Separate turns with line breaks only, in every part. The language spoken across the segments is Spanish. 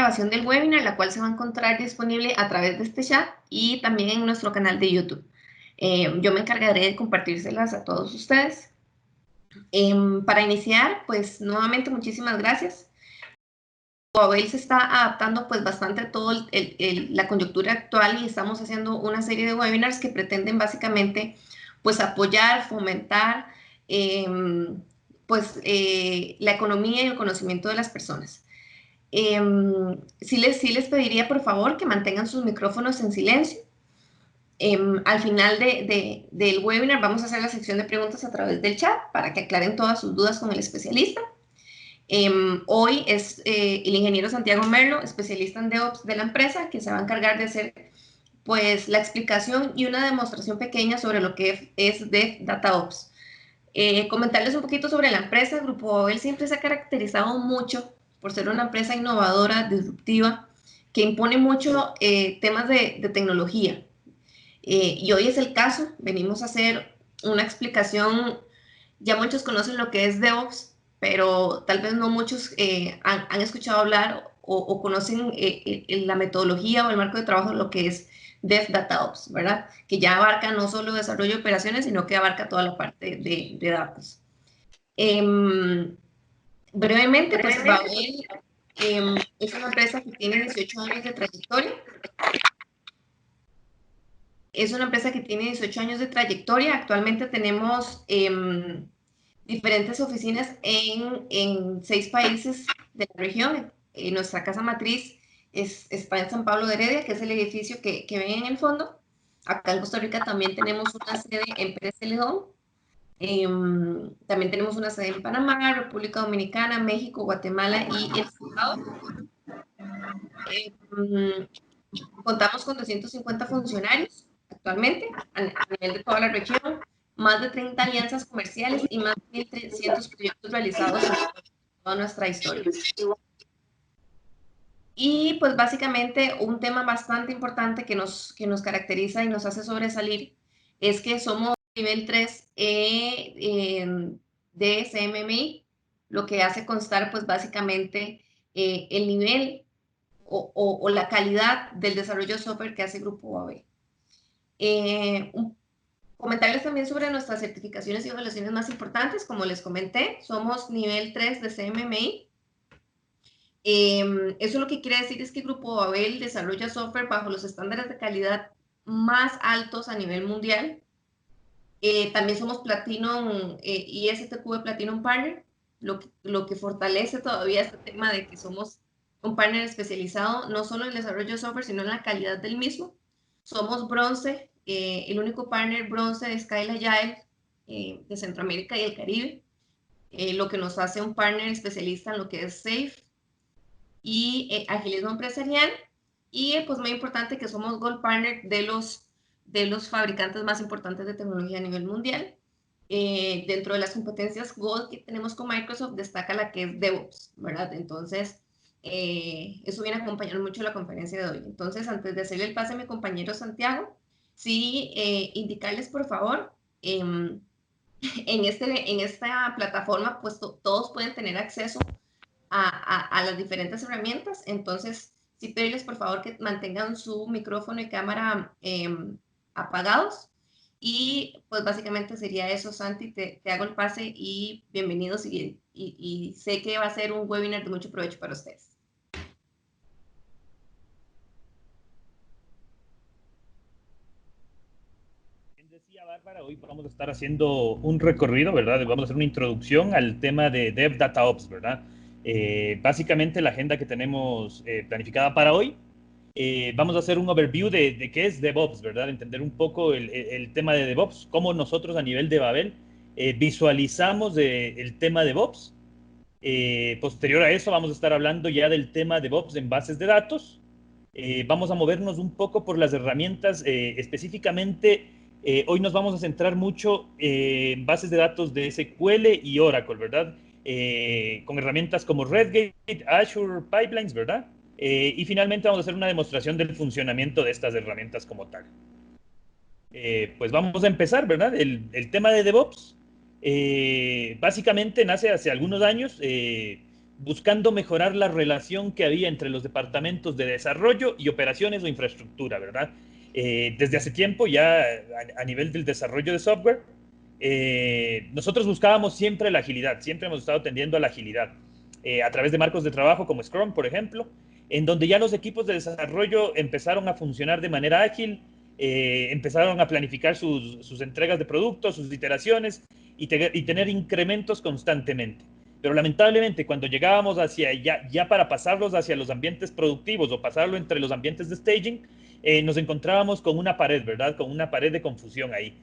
grabación del webinar, la cual se va a encontrar disponible a través de este chat y también en nuestro canal de YouTube. Yo me encargaré de compartírselas a todos ustedes. Para iniciar, pues nuevamente muchísimas gracias. Huawei se está adaptando pues bastante a toda la coyuntura actual y estamos haciendo una serie de webinars que pretenden básicamente pues apoyar, fomentar la economía y el conocimiento de las personas. Sí les pediría por favor que mantengan sus micrófonos en silencio. Al final del webinar vamos a hacer la sección de preguntas a través del chat para que aclaren todas sus dudas con el especialista. Hoy es el ingeniero Santiago Merlo, especialista en DevOps de la empresa, que se va a encargar de hacer pues la explicación y una demostración pequeña sobre lo que es DevDataOps. Comentarles un poquito sobre la empresa. Grupo Babel siempre se ha caracterizado mucho por ser una empresa innovadora, disruptiva, que impone mucho temas de tecnología. Y hoy es el caso. Venimos a hacer una explicación. Ya muchos conocen lo que es DevOps, pero tal vez no muchos han escuchado hablar o conocen la metodología o el marco de trabajo de lo que es DevDataOps, ¿verdad? Que ya abarca no solo desarrollo de operaciones, sino que abarca toda la parte de datos. Brevemente, pues Babel es una empresa que tiene 18 años de trayectoria. Es una empresa que tiene 18 años de trayectoria. Actualmente tenemos diferentes oficinas en 6 países de la región. Nuestra casa matriz está en San Pablo de Heredia, que es el edificio que ven en el fondo. Acá en Costa Rica también tenemos una sede en Pérez Celedón. También tenemos una sede en Panamá, República Dominicana, México, Guatemala y El Salvador. Contamos con 250 funcionarios actualmente a nivel de toda la región, más de 30 alianzas comerciales y más de 1.300 proyectos realizados en toda nuestra historia. Y pues básicamente un tema bastante importante que nos caracteriza y nos hace sobresalir es que somos nivel 3 de CMMI, lo que hace constar pues básicamente el nivel o la calidad del desarrollo de software que hace Grupo Huawei. Comentarios también sobre nuestras certificaciones y evaluaciones más importantes. Como les comenté, somos nivel 3 de CMMI. Eso lo que quiere decir es que Grupo Babel desarrolla software bajo los estándares de calidad más altos a nivel mundial. También somos Platinum ISTQB Platinum Partner, lo que fortalece todavía este tema de que somos un partner especializado no solo en el desarrollo de software, sino en la calidad del mismo. Somos bronce, el único partner bronce de Scale Agile de Centroamérica y el Caribe, lo que nos hace un partner especialista en lo que es SAFe y agilismo empresarial. Y pues muy importante que somos Gold Partner de los fabricantes más importantes de tecnología a nivel mundial. Dentro de las competencias Gold que tenemos con Microsoft destaca la que es DevOps, ¿verdad? Entonces, eso viene a acompañar mucho la conferencia de hoy. Entonces, antes de hacerle el pase a mi compañero Santiago, sí, indicarles por favor, en esta plataforma, pues todos pueden tener acceso a las diferentes herramientas. Entonces, sí pedirles por favor que mantengan su micrófono y cámara apagados. Y pues básicamente sería eso, Santi, te hago el pase y bienvenidos y sé que va a ser un webinar de mucho provecho para ustedes.
Decía Bárbara, hoy vamos a estar haciendo un recorrido, ¿verdad? Vamos a hacer una introducción al tema de DevDataOps, ¿verdad? Básicamente la agenda que tenemos planificada para hoy, vamos a hacer un overview de qué es DevOps, ¿verdad? Entender un poco el tema de DevOps, cómo nosotros a nivel de Babel visualizamos el tema DevOps. Posterior a eso vamos a estar hablando ya del tema DevOps en bases de datos. Vamos a movernos un poco por las herramientas específicamente. Hoy nos vamos a centrar mucho en bases de datos de SQL y Oracle, ¿verdad? Con herramientas como Redgate, Azure Pipelines, ¿verdad? Y finalmente vamos a hacer una demostración del funcionamiento de estas herramientas como tal. Pues vamos a empezar, ¿verdad? El tema de DevOps básicamente nace hace algunos años buscando mejorar la relación que había entre los departamentos de desarrollo y operaciones o infraestructura, ¿verdad? Desde hace tiempo ya a nivel del desarrollo de software, nosotros buscábamos siempre la agilidad, siempre hemos estado tendiendo a la agilidad, a través de marcos de trabajo como Scrum, por ejemplo, en donde ya los equipos de desarrollo empezaron a funcionar de manera ágil, empezaron a planificar sus entregas de productos, sus iteraciones y tener incrementos constantemente. Pero lamentablemente cuando llegábamos hacia ya para pasarlos hacia los ambientes productivos o pasarlo entre los ambientes de staging, nos encontrábamos con una pared, ¿verdad? Con una pared de confusión ahí.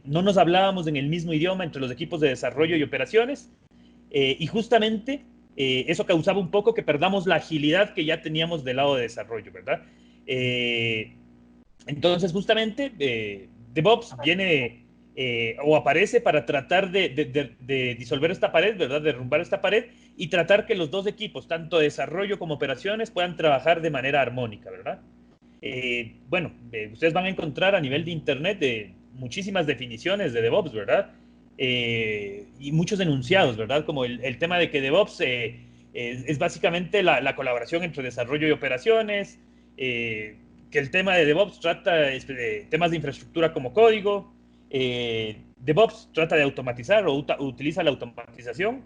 No nos hablábamos en el mismo idioma entre los equipos de desarrollo y operaciones, y justamente eso causaba un poco que perdamos la agilidad que ya teníamos del lado de desarrollo, ¿verdad? Entonces, justamente, DevOps viene o aparece para tratar de disolver esta pared, ¿verdad? Derrumbar esta pared y tratar que los dos equipos, tanto desarrollo como operaciones, puedan trabajar de manera armónica, ¿verdad? Bueno, ustedes van a encontrar a nivel de internet muchísimas definiciones de DevOps, ¿verdad? Y muchos enunciados, ¿verdad? Como el tema de que DevOps es básicamente la colaboración entre desarrollo y operaciones, que el tema de DevOps trata de temas de infraestructura como código, DevOps trata de automatizar o utiliza la automatización,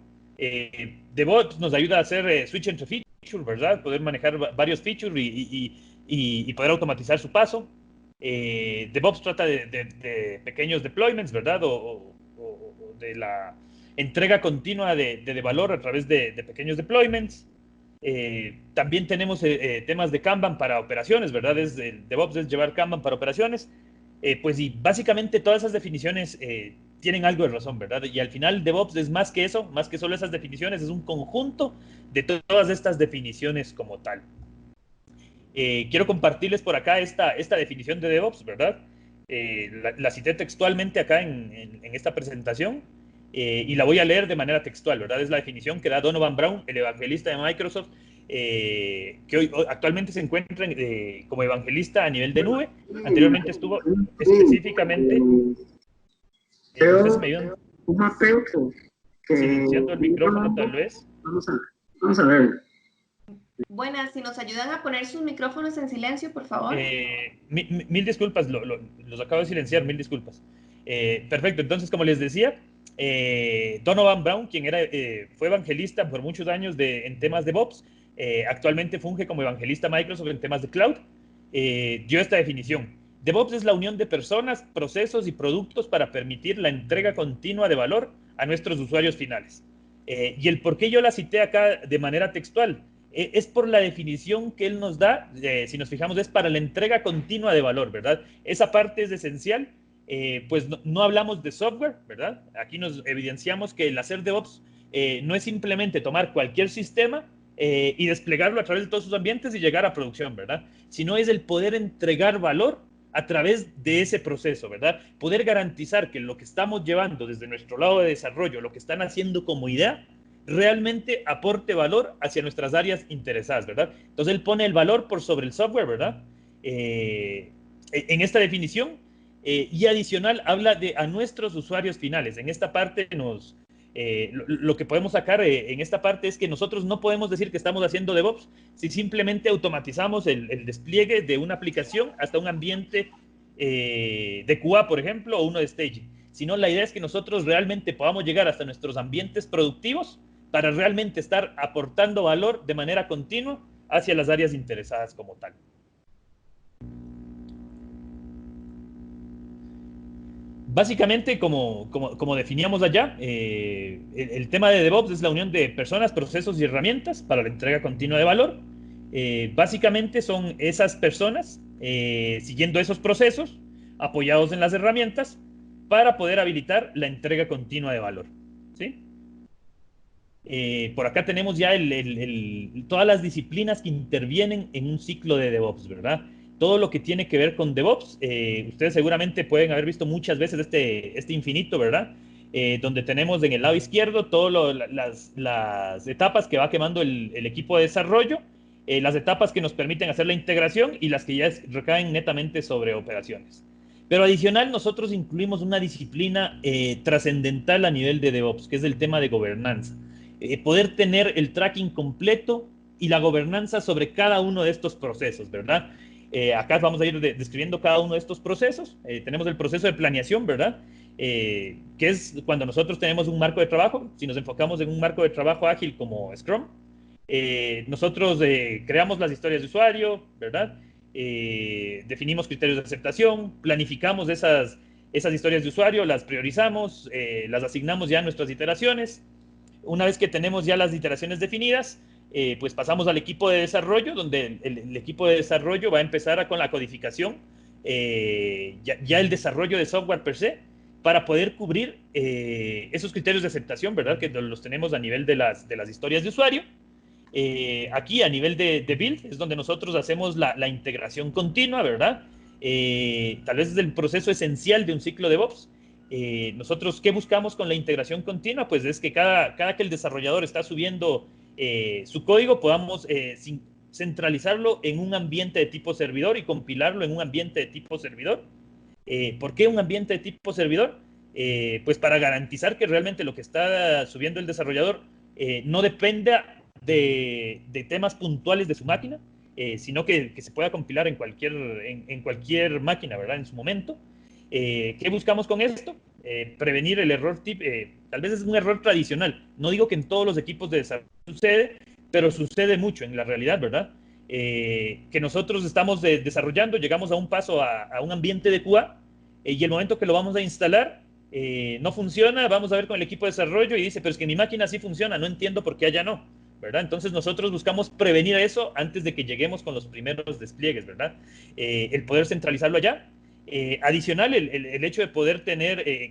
DevOps nos ayuda a hacer switch entre features, ¿verdad? Poder manejar varios features y poder automatizar su paso. DevOps trata de pequeños deployments, ¿verdad? O de la entrega continua de valor a través de pequeños deployments. También tenemos temas de Kanban para operaciones, ¿verdad? DevOps es llevar Kanban para operaciones. Pues y básicamente todas esas definiciones tienen algo de razón, ¿verdad? Y al final DevOps es más que eso, más que solo esas definiciones, es un conjunto de todas estas definiciones como tal. Quiero compartirles por acá esta definición de DevOps, ¿verdad? La cité textualmente acá en esta presentación y la voy a leer de manera textual, ¿verdad? Es la definición que da Donovan Brown, el evangelista de Microsoft, que hoy actualmente se encuentra como evangelista a nivel de nube. Anteriormente estuvo específicamente... ¿Ustedes me ayudan? Silenciando el micrófono, tal vez.
Vamos a ver.
Buenas, si nos ayudan a poner sus micrófonos en silencio, por favor.
Mil disculpas, los acabo de silenciar, mil disculpas. Perfecto, entonces, como les decía, Donovan Brown, quien fue evangelista por muchos años en temas de DevOps, actualmente funge como evangelista Microsoft en temas de cloud, dio esta definición. DevOps es la unión de personas, procesos y productos para permitir la entrega continua de valor a nuestros usuarios finales. Y el por qué yo la cité acá de manera textual es por la definición que él nos da, si nos fijamos, es para la entrega continua de valor, ¿verdad? Esa parte es esencial, pues no hablamos de software, ¿verdad? Aquí nos evidenciamos que el hacer DevOps no es simplemente tomar cualquier sistema y desplegarlo a través de todos sus ambientes y llegar a producción, ¿verdad? Sino es el poder entregar valor a través de ese proceso, ¿verdad? Poder garantizar que lo que estamos llevando desde nuestro lado de desarrollo, lo que están haciendo como idea, realmente aporte valor hacia nuestras áreas interesadas, ¿verdad? Entonces él pone el valor por sobre el software, ¿verdad? En esta definición, y adicional habla a nuestros usuarios finales. En esta parte lo que podemos sacar en esta parte es que nosotros no podemos decir que estamos haciendo DevOps si simplemente automatizamos el despliegue de una aplicación hasta un ambiente de QA, por ejemplo, o uno de staging. Sino la idea es que nosotros realmente podamos llegar hasta nuestros ambientes productivos para realmente estar aportando valor de manera continua hacia las áreas interesadas como tal. Básicamente, como definíamos allá, el tema de DevOps es la unión de personas, procesos y herramientas para la entrega continua de valor. Básicamente son esas personas siguiendo esos procesos, apoyados en las herramientas, para poder habilitar la entrega continua de valor, ¿sí? Por acá tenemos ya todas las disciplinas que intervienen en un ciclo de DevOps, ¿verdad? Todo lo que tiene que ver con DevOps, ustedes seguramente pueden haber visto muchas veces este infinito, ¿verdad? Donde tenemos en el lado izquierdo todas las etapas que va quemando el equipo de desarrollo, las etapas que nos permiten hacer la integración y las que ya recaen netamente sobre operaciones. Pero adicional, nosotros incluimos una disciplina trascendental a nivel de DevOps, que es el tema de gobernanza. poder tener el tracking completo y la gobernanza sobre cada uno de estos procesos, ¿verdad? Acá vamos a ir describiendo cada uno de estos procesos. Tenemos el proceso de planeación, ¿verdad? Que es cuando nosotros tenemos un marco de trabajo. Si nos enfocamos en un marco de trabajo ágil como Scrum, nosotros creamos las historias de usuario, ¿verdad? Definimos criterios de aceptación, planificamos esas historias de usuario, las priorizamos, las asignamos ya a nuestras iteraciones. Una vez que tenemos ya las iteraciones definidas, pues pasamos al equipo de desarrollo, donde el equipo de desarrollo va a empezar con la codificación, ya el desarrollo de software per se, para poder cubrir esos criterios de aceptación, ¿verdad? Que los tenemos a nivel de las historias de usuario. Aquí a nivel de build es donde nosotros hacemos la integración continua, ¿verdad? Tal vez es el proceso esencial de un ciclo de DevOps. Nosotros, ¿qué buscamos con la integración continua? Pues es que cada que el desarrollador está subiendo su código, podamos centralizarlo en un ambiente de tipo servidor y compilarlo en un ambiente de tipo servidor. ¿Por qué un ambiente de tipo servidor? Pues para garantizar que realmente lo que está subiendo el desarrollador no dependa de temas puntuales de su máquina, sino que se pueda compilar en cualquier máquina, ¿verdad? En su momento. ¿Qué buscamos con esto? Prevenir el error tal vez es un error tradicional. No digo que en todos los equipos de desarrollo sucede, pero sucede mucho en la realidad, ¿verdad? Que nosotros estamos desarrollando, llegamos a un paso a un ambiente de QA, y el momento que lo vamos a instalar, no funciona, vamos a ver con el equipo de desarrollo y dice, pero es que mi máquina sí funciona, no entiendo por qué allá no, ¿verdad? Entonces nosotros buscamos prevenir eso antes de que lleguemos con los primeros despliegues, ¿verdad? El poder centralizarlo allá. Adicional, el hecho de poder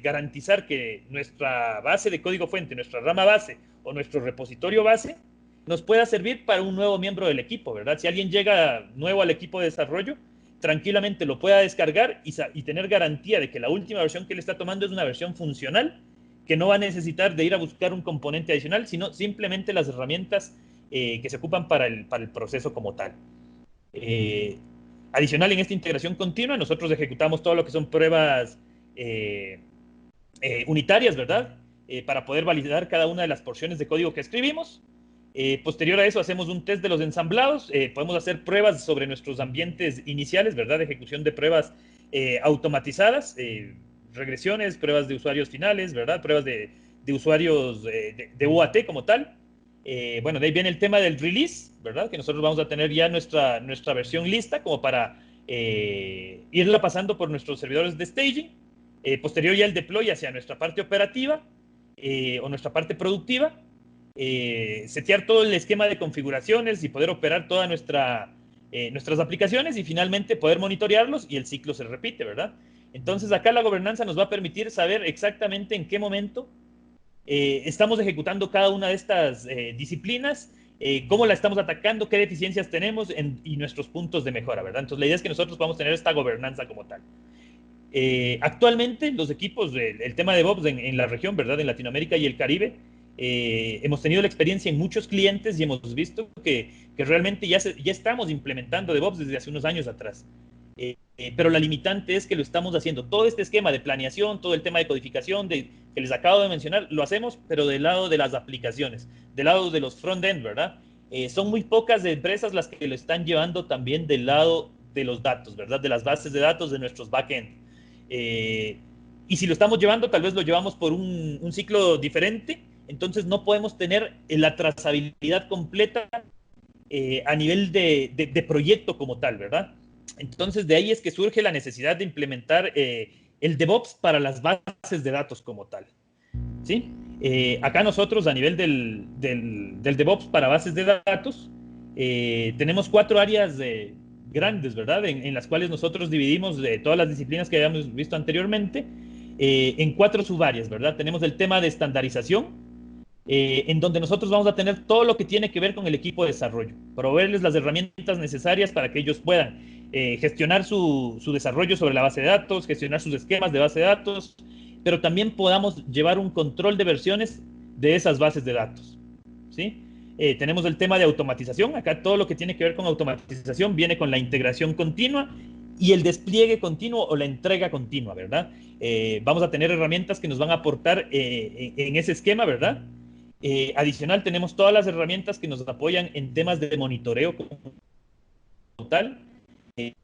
garantizar que nuestra base de código fuente, nuestra rama base o nuestro repositorio base nos pueda servir para un nuevo miembro del equipo, ¿verdad? Si alguien llega nuevo al equipo de desarrollo, tranquilamente lo pueda descargar y tener garantía de que la última versión que él está tomando es una versión funcional, que no va a necesitar de ir a buscar un componente adicional, sino simplemente las herramientas que se ocupan para el proceso como tal. Adicional, en esta integración continua, nosotros ejecutamos todo lo que son pruebas unitarias, ¿verdad? Para poder validar cada una de las porciones de código que escribimos. Posterior a eso, hacemos un test de los ensamblados. Podemos hacer pruebas sobre nuestros ambientes iniciales, ¿verdad? De ejecución de pruebas automatizadas, regresiones, pruebas de usuarios finales, ¿verdad? Pruebas de usuarios de UAT como tal. Bueno, de ahí viene el tema del release, ¿verdad? Que nosotros vamos a tener ya nuestra versión lista como para irla pasando por nuestros servidores de staging. Posterior ya el deploy hacia nuestra parte operativa o nuestra parte productiva. Setear todo el esquema de configuraciones y poder operar todas nuestras aplicaciones y finalmente poder monitorearlos y el ciclo se repite, ¿verdad? Entonces acá la gobernanza nos va a permitir saber exactamente en qué momento estamos ejecutando cada una de estas disciplinas, cómo la estamos atacando, qué deficiencias tenemos y nuestros puntos de mejora, ¿verdad? Entonces la idea es que nosotros podamos tener esta gobernanza como tal. Actualmente los equipos, el tema de DevOps en la región, ¿verdad? En Latinoamérica y el Caribe, hemos tenido la experiencia en muchos clientes y hemos visto que realmente ya estamos implementando DevOps desde hace unos años atrás. Pero la limitante es que lo estamos haciendo. Todo este esquema de planeación, todo el tema de codificación que les acabo de mencionar, lo hacemos, pero del lado de las aplicaciones, del lado de los front-end, ¿verdad? Son muy pocas empresas las que lo están llevando también del lado de los datos, ¿verdad? De las bases de datos de nuestros back-end. Y si lo estamos llevando, tal vez lo llevamos por un ciclo diferente, entonces no podemos tener la trazabilidad completa a nivel de proyecto como tal, ¿verdad? Entonces de ahí es que surge la necesidad de implementar el DevOps para las bases de datos como tal, ¿sí? Acá nosotros a nivel del DevOps para bases de datos tenemos 4 áreas grandes, ¿verdad? En las cuales nosotros dividimos todas las disciplinas que habíamos visto anteriormente en 4 subáreas, ¿verdad? Tenemos el tema de estandarización, en donde nosotros vamos a tener todo lo que tiene que ver con el equipo de desarrollo, proveerles las herramientas necesarias para que ellos puedan gestionar su desarrollo sobre la base de datos, gestionar sus esquemas de base de datos, pero también podamos llevar un control de versiones de esas bases de datos, ¿sí? Tenemos el tema de automatización. Acá todo lo que tiene que ver con automatización viene con la integración continua y el despliegue continuo o la entrega continua, ¿verdad? Vamos a tener herramientas que nos van a aportar en ese esquema, ¿verdad? Adicional, tenemos todas las herramientas que nos apoyan en temas de monitoreo como tal,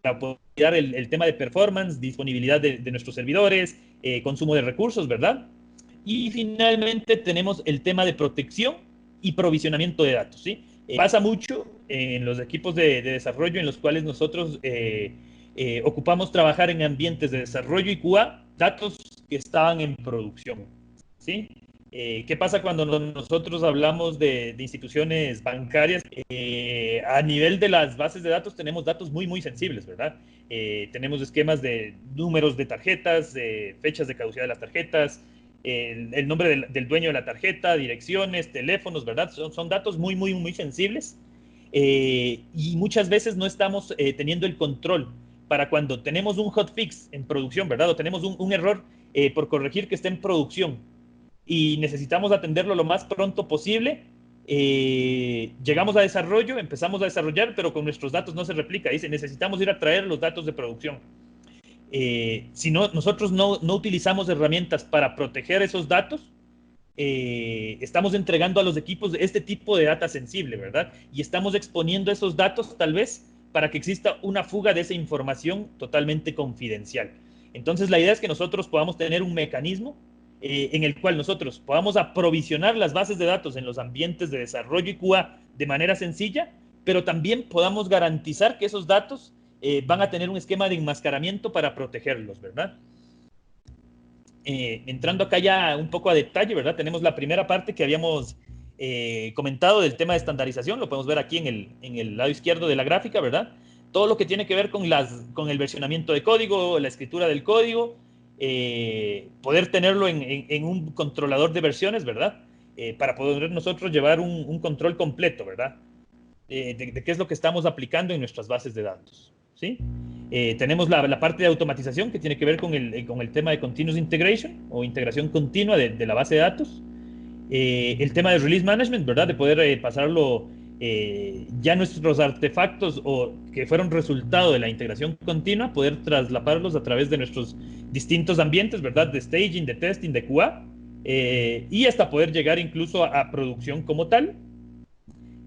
para poder dar el tema de performance, disponibilidad de nuestros servidores, consumo de recursos, ¿verdad? Y finalmente tenemos el tema de protección y provisionamiento de datos, ¿sí? Pasa mucho en los equipos de desarrollo en los cuales nosotros ocupamos trabajar en ambientes de desarrollo y QA, datos que estaban en producción, ¿sí? ¿Qué pasa cuando nosotros hablamos de instituciones bancarias? A nivel de las bases de datos tenemos datos muy, muy sensibles, ¿verdad? Tenemos esquemas de números de tarjetas, fechas de caducidad de las tarjetas, el nombre del dueño de la tarjeta, direcciones, teléfonos, ¿verdad? Son datos muy, muy, muy sensibles, y muchas veces no estamos teniendo el control para cuando tenemos un hotfix en producción, ¿verdad? O tenemos un error por corregir que esté en producción y necesitamos atenderlo lo más pronto posible. Llegamos a desarrollo, empezamos a desarrollar, pero con nuestros datos no se replica. Dice, necesitamos ir a traer los datos de producción. Si no, nosotros no utilizamos herramientas para proteger esos datos, estamos entregando a los equipos este tipo de data sensible, ¿verdad? Y estamos exponiendo esos datos tal vez para que exista una fuga de esa información totalmente confidencial. Entonces la idea es que nosotros podamos tener un mecanismo en el cual nosotros podamos aprovisionar las bases de datos en los ambientes de desarrollo y QA de manera sencilla, pero también podamos garantizar que esos datos van a tener un esquema de enmascaramiento para protegerlos, ¿verdad? Entrando acá ya un poco a detalle, ¿verdad? Tenemos la primera parte que habíamos comentado del tema de estandarización, lo podemos ver aquí en el lado izquierdo de la gráfica, ¿verdad? Todo lo que tiene que ver con el versionamiento de código, la escritura del código, poder tenerlo en un controlador de versiones, ¿verdad? Para poder nosotros llevar un control completo, ¿verdad? De qué es lo que estamos aplicando en nuestras bases de datos, ¿sí? Tenemos la parte de automatización que tiene que ver con el tema de continuous integration o integración continua de la base de datos. El tema de release management, ¿verdad? De poder pasarlo ya nuestros artefactos o que fueron resultado de la integración continua, poder traslaparlos a través de nuestros distintos ambientes, ¿verdad? De staging, de testing, de QA, y hasta poder llegar incluso a producción como tal.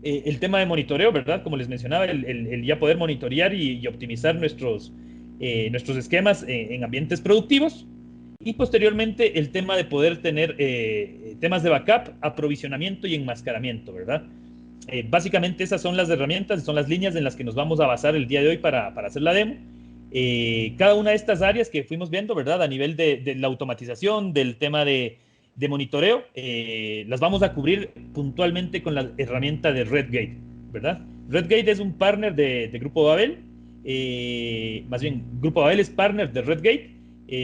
El tema de monitoreo, ¿verdad? Como les mencionaba, el ya poder monitorear y optimizar nuestros esquemas en ambientes productivos. Y posteriormente el tema de poder tener temas de backup, aprovisionamiento y enmascaramiento, ¿verdad? Básicamente esas son las herramientas, son las líneas en las que nos vamos a basar el día de hoy para hacer la demo. Cada una de estas áreas que fuimos viendo, ¿verdad? A nivel de la automatización, del tema de monitoreo, las vamos a cubrir puntualmente con la herramienta de Redgate, ¿verdad? Redgate es un partner de Grupo Babel, más bien, Grupo Babel es partner de Redgate,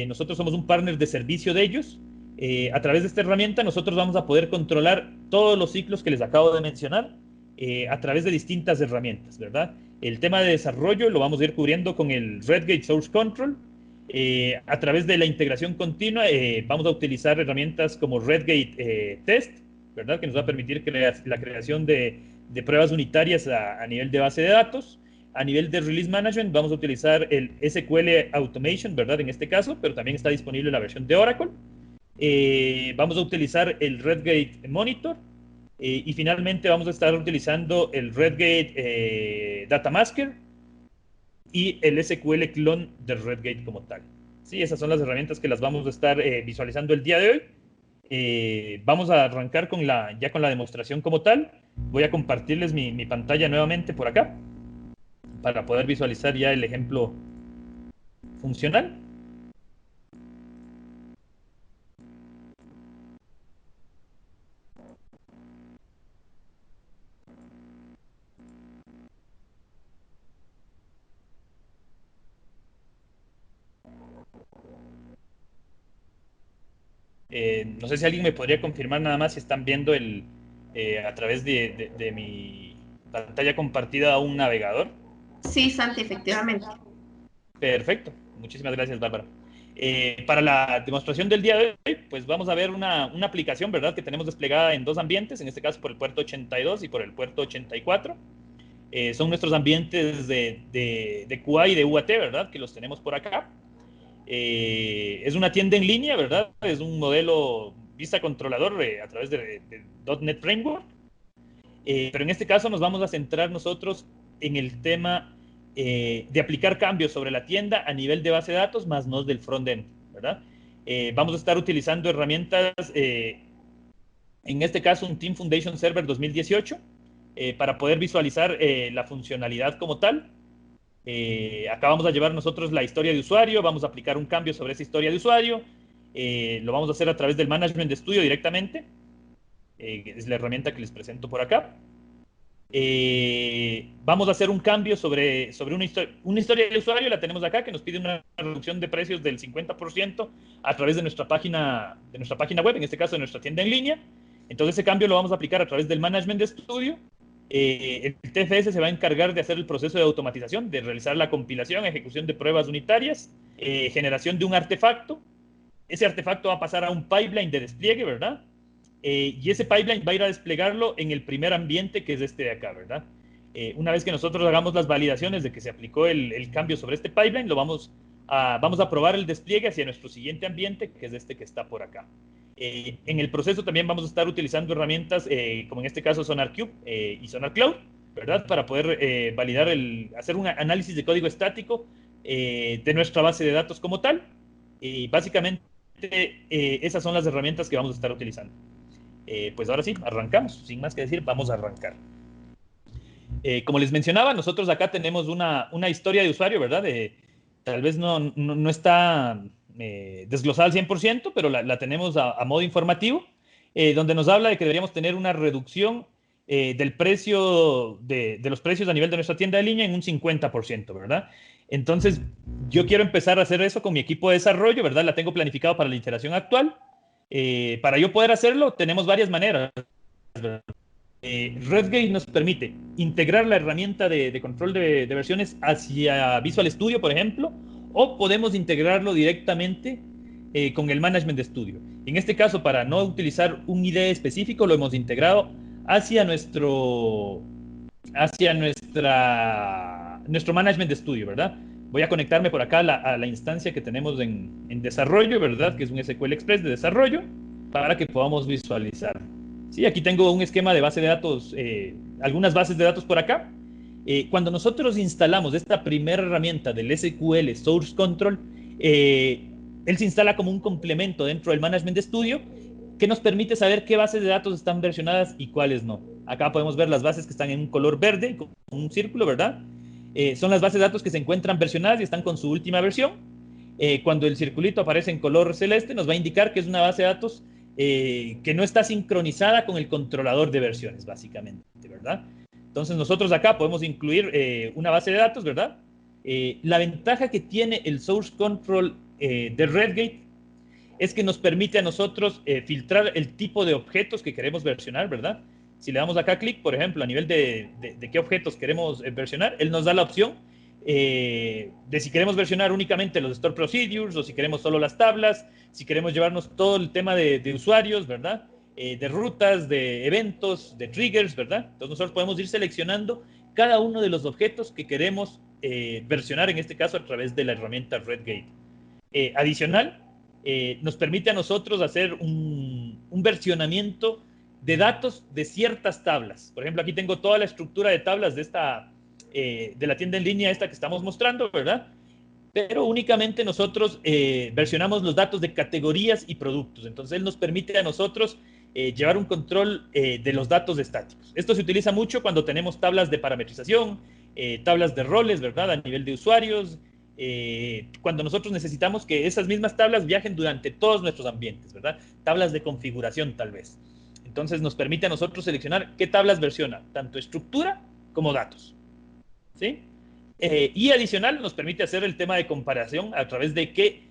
nosotros somos un partner de servicio de ellos. A través de esta herramienta nosotros vamos a poder controlar todos los ciclos que les acabo de mencionar a través de distintas herramientas, ¿verdad? El tema de desarrollo lo vamos a ir cubriendo con el Redgate Source Control. A través de la integración continua vamos a utilizar herramientas como Redgate Test, ¿verdad? Que nos va a permitir la creación de pruebas unitarias a nivel de base de datos. A nivel de Release Management vamos a utilizar el SQL Automation, ¿verdad? En este caso, pero también está disponible la versión de Oracle. Vamos a utilizar el Redgate Monitor y finalmente vamos a estar utilizando el Redgate Data Masker y el SQL Clone de Redgate como tal. Sí, esas son las herramientas que las vamos a estar visualizando el día de hoy. Vamos a arrancar ya con la demostración como tal. Voy a compartirles mi pantalla nuevamente por acá para poder visualizar ya el ejemplo funcional. No sé si alguien me podría confirmar nada más si están viendo a través de mi pantalla compartida un navegador.
Sí, Santi, efectivamente.
Perfecto. Muchísimas gracias, Bárbara. Para la demostración del día de hoy, pues vamos a ver una aplicación, ¿verdad? Que tenemos desplegada en dos ambientes, en este caso por el puerto 82 y por el puerto 84. Son nuestros ambientes de QA y de UAT, ¿verdad? Que los tenemos por acá. Es una tienda en línea, ¿verdad? Es un modelo Vista Controlador a través de .NET Framework. Pero en este caso nos vamos a centrar nosotros en el tema de aplicar cambios sobre la tienda a nivel de base de datos, más no del frontend, ¿verdad? Vamos a estar utilizando herramientas, en este caso un Team Foundation Server 2018, para poder visualizar la funcionalidad como tal. Acá vamos a llevar nosotros la historia de usuario, vamos a aplicar un cambio sobre esa historia de usuario, lo vamos a hacer a través del Management Studio directamente, es la herramienta que les presento por acá. Vamos a hacer un cambio sobre una historia de usuario, la tenemos acá, que nos pide una reducción de precios del 50% a través de nuestra página web, en este caso de nuestra tienda en línea. Entonces ese cambio lo vamos a aplicar a través del Management Studio. El TFS se va a encargar de hacer el proceso de automatización, de realizar la compilación, ejecución de pruebas unitarias, generación de un artefacto. Ese artefacto va a pasar a un pipeline de despliegue, ¿verdad? Y ese pipeline va a ir a desplegarlo en el primer ambiente, que es este de acá, ¿verdad? Una vez que nosotros hagamos las validaciones de que se aplicó el cambio sobre este pipeline, vamos a probar el despliegue hacia nuestro siguiente ambiente, que es este que está por acá. En el proceso también vamos a estar utilizando herramientas como en este caso SonarQube y SonarCloud, ¿verdad? Para poder validar, hacer un análisis de código estático de nuestra base de datos como tal. Y básicamente esas son las herramientas que vamos a estar utilizando. Pues ahora sí, arrancamos. Sin más que decir, vamos a arrancar. Como les mencionaba, nosotros acá tenemos una historia de usuario, ¿verdad? Tal vez no está desglosada al 100%, pero la tenemos a modo informativo, donde nos habla de que deberíamos tener una reducción del precio, de los precios a nivel de nuestra tienda de línea en un 50%, ¿verdad? Entonces, yo quiero empezar a hacer eso con mi equipo de desarrollo, ¿verdad? La tengo planificado para la iteración actual. Para yo poder hacerlo, tenemos varias maneras, ¿verdad? Redgate nos permite integrar la herramienta de control de versiones hacia Visual Studio, por ejemplo, o podemos integrarlo directamente con el Management Studio. En este caso, para no utilizar un IDE específico, lo hemos integrado hacia nuestro Management Studio, ¿verdad? Voy a conectarme por acá a la instancia que tenemos en desarrollo, ¿verdad? Que es un SQL Express de desarrollo, para que podamos visualizar. Sí, aquí tengo un esquema de base de datos, algunas bases de datos por acá. Cuando nosotros instalamos esta primera herramienta del SQL Source Control, él se instala como un complemento dentro del Management Studio que nos permite saber qué bases de datos están versionadas y cuáles no. Acá podemos ver las bases que están en un color verde, con un círculo, ¿verdad? Son las bases de datos que se encuentran versionadas y están con su última versión. Cuando el circulito aparece en color celeste, nos va a indicar que es una base de datos que no está sincronizada con el controlador de versiones, básicamente, ¿verdad? Entonces nosotros acá podemos incluir una base de datos, ¿verdad? La ventaja que tiene el Source Control de Redgate es que nos permite a nosotros filtrar el tipo de objetos que queremos versionar, ¿verdad? Si le damos acá clic, por ejemplo, a nivel de qué objetos queremos versionar, él nos da la opción de si queremos versionar únicamente los Store Procedures o si queremos solo las tablas, si queremos llevarnos todo el tema de usuarios, ¿verdad? De rutas, de eventos, de triggers, ¿verdad? Entonces nosotros podemos ir seleccionando cada uno de los objetos que queremos versionar, en este caso a través de la herramienta Redgate. Adicional, nos permite a nosotros hacer un versionamiento de datos de ciertas tablas. Por ejemplo, aquí tengo toda la estructura de tablas de la tienda en línea esta que estamos mostrando, ¿verdad? Pero únicamente nosotros versionamos los datos de categorías y productos. Entonces, él nos permite a nosotros llevar un control de los datos estáticos. Esto se utiliza mucho cuando tenemos tablas de parametrización, tablas de roles, ¿verdad? A nivel de usuarios, cuando nosotros necesitamos que esas mismas tablas viajen durante todos nuestros ambientes, ¿verdad? Tablas de configuración, tal vez. Entonces, nos permite a nosotros seleccionar qué tablas versiona, tanto estructura como datos, ¿sí? Y adicional, nos permite hacer el tema de comparación a través de qué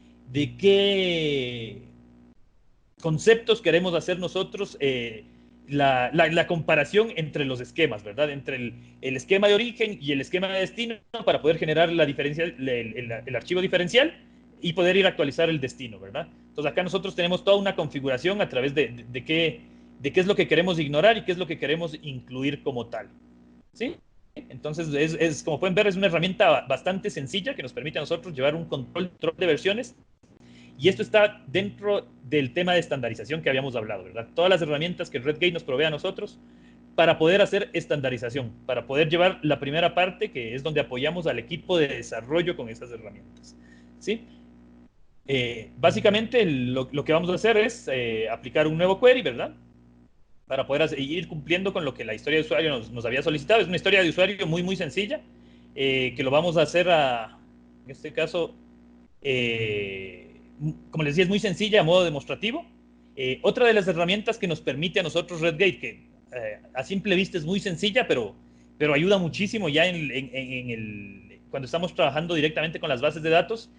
conceptos queremos hacer nosotros la comparación entre los esquemas, ¿verdad? Entre el esquema de origen y el esquema de destino para poder generar el archivo diferencial y poder ir a actualizar el destino, ¿verdad? Entonces acá nosotros tenemos toda una configuración a través de qué es lo que queremos ignorar y qué es lo que queremos incluir como tal, ¿sí? Entonces, como pueden ver, es una herramienta bastante sencilla que nos permite a nosotros llevar un control de versiones Y esto está dentro del tema de estandarización que habíamos hablado, ¿verdad? Todas las herramientas que Redgate nos provee a nosotros para poder hacer estandarización, para poder llevar la primera parte, que es donde apoyamos al equipo de desarrollo con esas herramientas, ¿sí? Básicamente lo que vamos a hacer es aplicar un nuevo query, ¿verdad? Para poder ir cumpliendo con lo que la historia de usuario nos había solicitado. Es una historia de usuario muy, muy sencilla, que lo vamos a hacer en este caso, como les decía, es muy sencilla a modo demostrativo. Otra de las herramientas que nos permite a nosotros Redgate, que a simple vista es muy sencilla, pero ayuda muchísimo ya cuando estamos trabajando directamente con las bases de datos,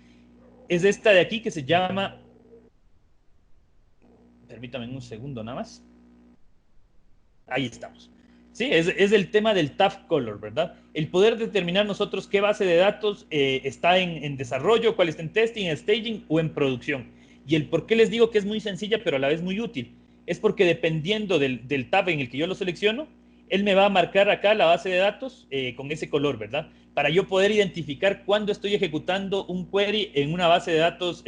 es esta de aquí que se llama, permítame un segundo nada más. Ahí estamos. Sí, es el tema del Tab Color, ¿verdad? El poder determinar nosotros qué base de datos está en desarrollo, cuál está en testing, en staging o en producción. Y el por qué les digo que es muy sencilla, pero a la vez muy útil, es porque dependiendo del tab en el que yo lo selecciono, él me va a marcar acá la base de datos con ese color, ¿verdad? Para yo poder identificar cuándo estoy ejecutando un query en una base de datos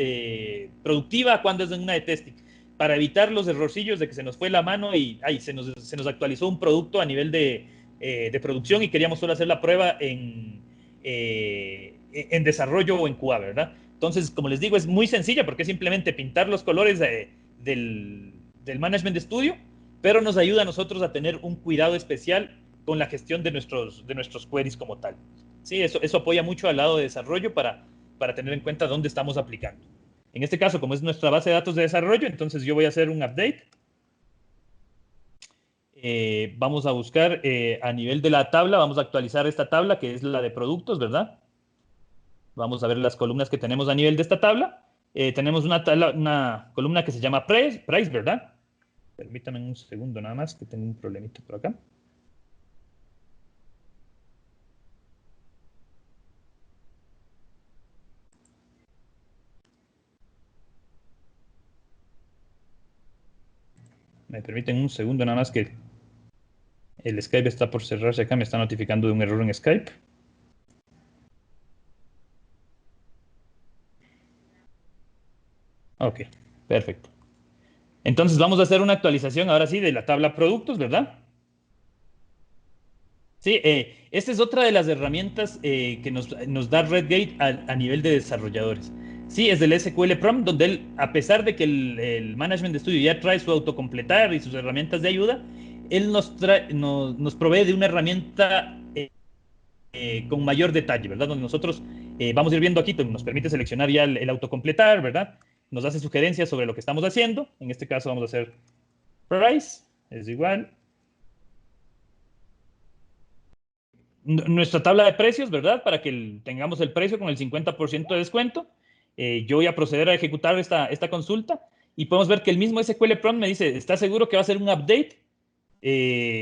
productiva, cuándo es en una de testing, para evitar los errorcillos de que se nos fue la mano y se nos actualizó un producto a nivel de producción y queríamos solo hacer la prueba en desarrollo o en QA, ¿verdad? Entonces, como les digo, es muy sencilla porque es simplemente pintar los colores del Management Studio, pero nos ayuda a nosotros a tener un cuidado especial con la gestión de nuestros queries como tal. Sí, eso apoya mucho al lado de desarrollo para tener en cuenta dónde estamos aplicando. En este caso, como es nuestra base de datos de desarrollo, entonces yo voy a hacer un update. Vamos a buscar a nivel de la tabla, vamos a actualizar esta tabla que es la de productos, ¿verdad? Vamos a ver las columnas que tenemos a nivel de esta tabla. Tenemos una columna que se llama price, ¿verdad? Permítame un segundo nada más, que tengo un problemita por acá. Me permiten un segundo nada más, que el Skype está por cerrarse acá, me está notificando de un error en Skype. Ok, perfecto. Entonces vamos a hacer una actualización ahora sí de la tabla productos, ¿verdad? Sí, esta es otra de las herramientas que nos da Redgate a nivel de desarrolladores. Sí, es del SQL Prompt, donde él, a pesar de que el Management Studio ya trae su autocompletar y sus herramientas de ayuda, él nos provee de una herramienta con mayor detalle, ¿verdad? Donde nosotros vamos a ir viendo aquí, pues, nos permite seleccionar ya el autocompletar, ¿verdad? Nos hace sugerencias sobre lo que estamos haciendo. En este caso vamos a hacer price, es igual. Nuestra tabla de precios, ¿verdad? Para que tengamos el precio con el 50% de descuento. Yo voy a proceder a ejecutar esta consulta y podemos ver que el mismo SQL Prompt me dice, ¿está seguro que va a ser un update?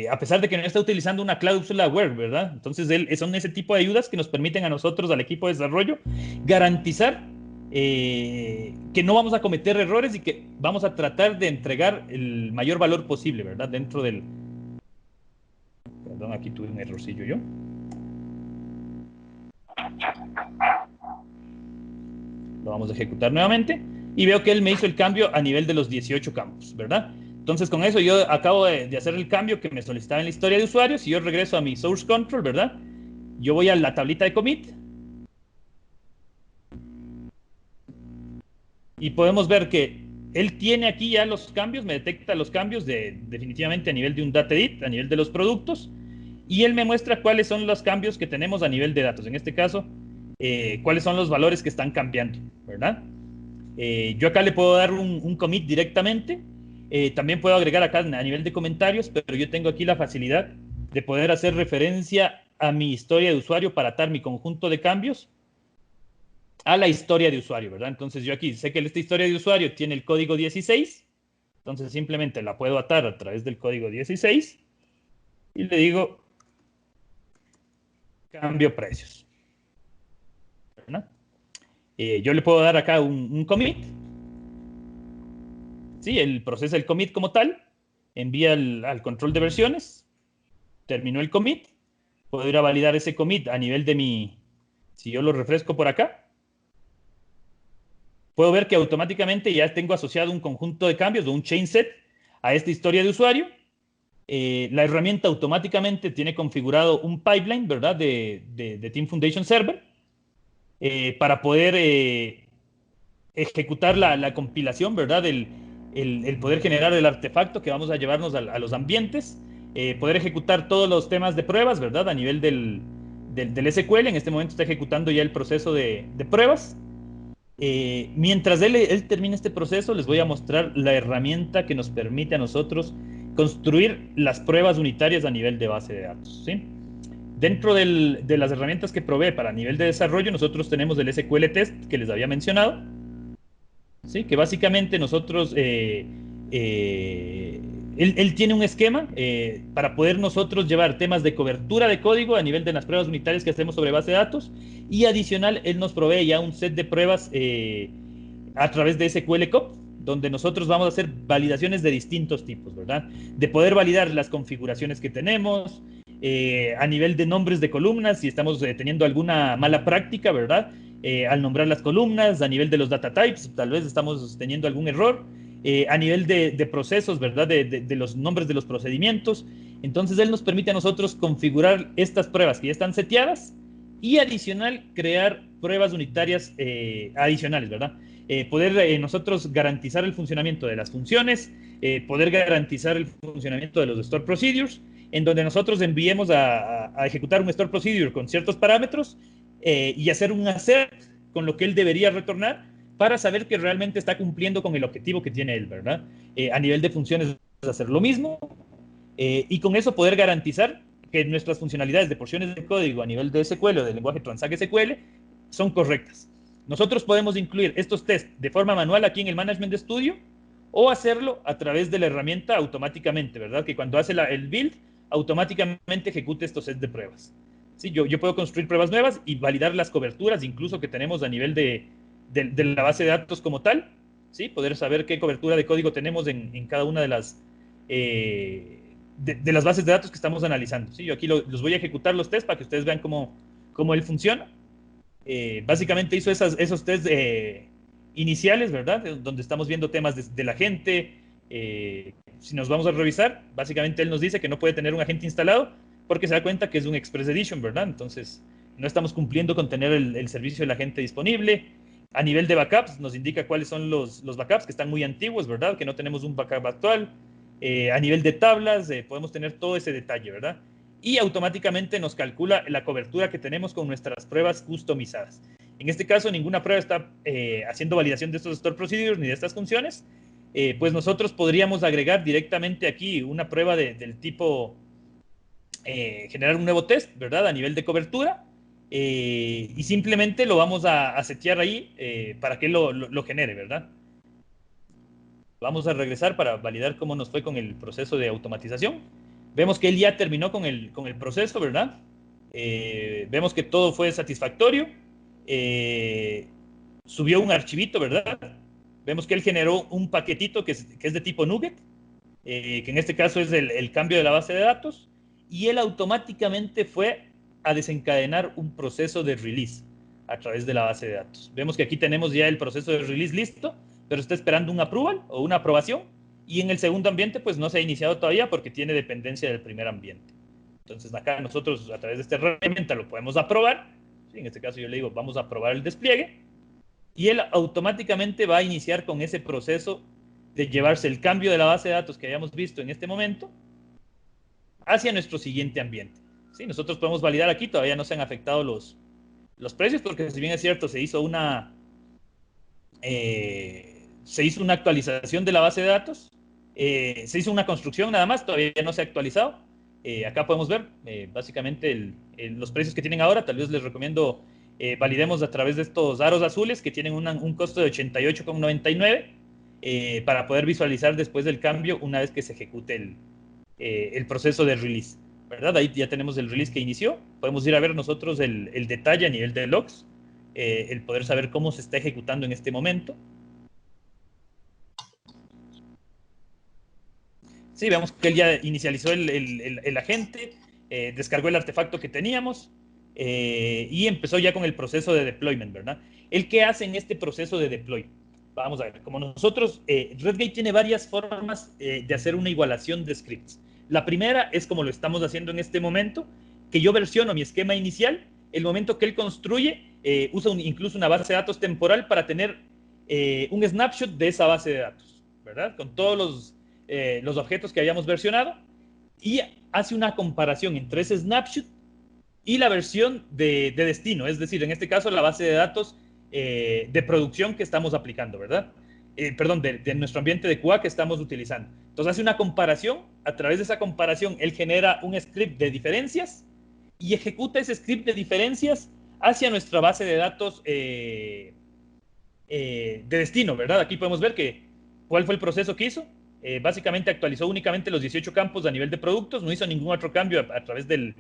A pesar de que no está utilizando una Cloudflare Aware, ¿verdad? Entonces, son ese tipo de ayudas que nos permiten a nosotros, al equipo de desarrollo, garantizar que no vamos a cometer errores y que vamos a tratar de entregar el mayor valor posible, ¿verdad? Dentro del... Perdón, aquí tuve un errorcillo yo. Lo vamos a ejecutar nuevamente y veo que él me hizo el cambio a nivel de los 18 campos, ¿verdad? Entonces, con eso yo acabo de hacer el cambio que me solicitaba en la historia de usuarios. Si yo regreso a mi source control, ¿verdad? Yo voy a la tablita de commit y podemos ver que él tiene aquí ya los cambios, me detecta los cambios definitivamente a nivel de un data edit, a nivel de los productos, y él me muestra cuáles son los cambios que tenemos a nivel de datos. En este caso, cuáles son los valores que están cambiando, ¿verdad? Yo acá le puedo dar un commit directamente. También puedo agregar acá a nivel de comentarios, pero yo tengo aquí la facilidad de poder hacer referencia a mi historia de usuario para atar mi conjunto de cambios a la historia de usuario, ¿verdad? Entonces yo aquí sé que esta historia de usuario tiene el código 16, entonces simplemente la puedo atar a través del código 16 y le digo cambio precios, ¿verdad? Yo le puedo dar acá un commit. Sí, él procesa el commit como tal, envía al control de versiones, terminó el commit, puedo ir a validar ese commit a nivel de si yo lo refresco por acá, puedo ver que automáticamente ya tengo asociado un conjunto de cambios, o un chain set, a esta historia de usuario. La herramienta automáticamente tiene configurado un pipeline, ¿verdad? De Team Foundation Server para poder ejecutar la compilación, ¿verdad? El poder generar el artefacto que vamos a llevarnos a los ambientes, poder ejecutar todos los temas de pruebas, ¿verdad? A nivel del SQL. En este momento está ejecutando ya el proceso de pruebas. Mientras él termine este proceso, les voy a mostrar la herramienta que nos permite a nosotros construir las pruebas unitarias a nivel de base de datos, ¿sí? Dentro de las herramientas que provee para nivel de desarrollo, nosotros tenemos el SQL Test que les había mencionado, ¿sí? Que básicamente nosotros, él tiene un esquema para poder nosotros llevar temas de cobertura de código a nivel de las pruebas unitarias que hacemos sobre base de datos, y adicional, él nos provee ya un set de pruebas a través de SQL Cop, donde nosotros vamos a hacer validaciones de distintos tipos, ¿verdad? De poder validar las configuraciones que tenemos, a nivel de nombres de columnas, si estamos teniendo alguna mala práctica, ¿verdad? Al nombrar las columnas, a nivel de los data types, tal vez estamos teniendo algún error, a nivel de procesos, ¿verdad? De los nombres de los procedimientos. Entonces, él nos permite a nosotros configurar estas pruebas que ya están seteadas y adicional crear pruebas unitarias adicionales, ¿verdad? Poder nosotros garantizar el funcionamiento de las funciones, poder garantizar el funcionamiento de los store procedures, en donde nosotros enviemos a ejecutar un store procedure con ciertos parámetros y hacer un assert con lo que él debería retornar para saber que realmente está cumpliendo con el objetivo que tiene él, ¿verdad? A nivel de funciones, hacer lo mismo y con eso poder garantizar que nuestras funcionalidades de porciones de código a nivel de SQL o del lenguaje Transact SQL son correctas. Nosotros podemos incluir estos tests de forma manual aquí en el Management Studio o hacerlo a través de la herramienta automáticamente, ¿verdad? Que cuando hace el build, automáticamente ejecute estos sets de pruebas. ¿Sí? Yo puedo construir pruebas nuevas y validar las coberturas, incluso que tenemos a nivel de la base de datos como tal, ¿sí? Poder saber qué cobertura de código tenemos en cada una de las las bases de datos que estamos analizando, ¿sí? Yo aquí los voy a ejecutar los tests para que ustedes vean cómo él funciona. Básicamente hizo esos tests iniciales, ¿verdad? Donde estamos viendo temas de la gente. Si nos vamos a revisar, básicamente él nos dice que no puede tener un agente instalado porque se da cuenta que es un Express Edition, ¿verdad? Entonces, no estamos cumpliendo con tener el servicio de la gente disponible. A nivel de backups, nos indica cuáles son los backups que están muy antiguos, ¿verdad? Que no tenemos un backup actual. A nivel de tablas, podemos tener todo ese detalle, ¿verdad? Y automáticamente nos calcula la cobertura que tenemos con nuestras pruebas customizadas. En este caso, ninguna prueba está haciendo validación de estos store procedures ni de estas funciones. Pues nosotros podríamos agregar directamente aquí una prueba del tipo generar un nuevo test, ¿verdad? A nivel de cobertura. Y simplemente lo vamos a setear ahí para que lo genere, ¿verdad? Vamos a regresar para validar cómo nos fue con el proceso de automatización. Vemos que él ya terminó con el proceso, ¿verdad? Vemos que todo fue satisfactorio. Subió un archivito, ¿verdad? Vemos que él generó un paquetito que es de tipo NuGet, que en este caso es el cambio de la base de datos, y él automáticamente fue a desencadenar un proceso de release a través de la base de datos. Vemos que aquí tenemos ya el proceso de release listo, pero está esperando un approval o una aprobación, y en el segundo ambiente pues no se ha iniciado todavía porque tiene dependencia del primer ambiente. Entonces acá nosotros a través de esta herramienta lo podemos aprobar, ¿sí? En este caso yo le digo vamos a aprobar el despliegue, y él automáticamente va a iniciar con ese proceso de llevarse el cambio de la base de datos que habíamos visto en este momento hacia nuestro siguiente ambiente. ¿Sí? Nosotros podemos validar aquí, todavía no se han afectado los precios, porque si bien es cierto, se hizo una actualización de la base de datos, se hizo una construcción nada más, todavía no se ha actualizado. Acá podemos ver básicamente los precios que tienen ahora. Tal vez les recomiendo validemos a través de estos aros azules que tienen un costo de 88,99 para poder visualizar después del cambio una vez que se ejecute el proceso de release, ¿verdad? Ahí ya tenemos el release que inició. Podemos ir a ver nosotros el detalle a nivel de logs, el poder saber cómo se está ejecutando en este momento. Sí, vemos que él ya inicializó el agente, descargó el artefacto que teníamos y empezó ya con el proceso de deployment, ¿verdad? ¿El qué hace en este proceso de deploy? Vamos a ver, como nosotros, RedGate tiene varias formas de hacer una igualación de scripts. La primera es como lo estamos haciendo en este momento, que yo versiono mi esquema inicial, el momento que él construye, usa incluso una base de datos temporal para tener un snapshot de esa base de datos, ¿verdad? Con todos los objetos que habíamos versionado, y hace una comparación entre ese snapshot y la versión de destino, es decir, en este caso la base de datos de producción que estamos aplicando, ¿verdad? Perdón, de nuestro ambiente de QA que estamos utilizando. Entonces hace una comparación, a través de esa comparación él genera un script de diferencias y ejecuta ese script de diferencias hacia nuestra base de datos de destino, ¿verdad? Aquí podemos ver cuál fue el proceso que hizo. Básicamente actualizó únicamente los 18 campos a nivel de productos, no hizo ningún otro cambio a través del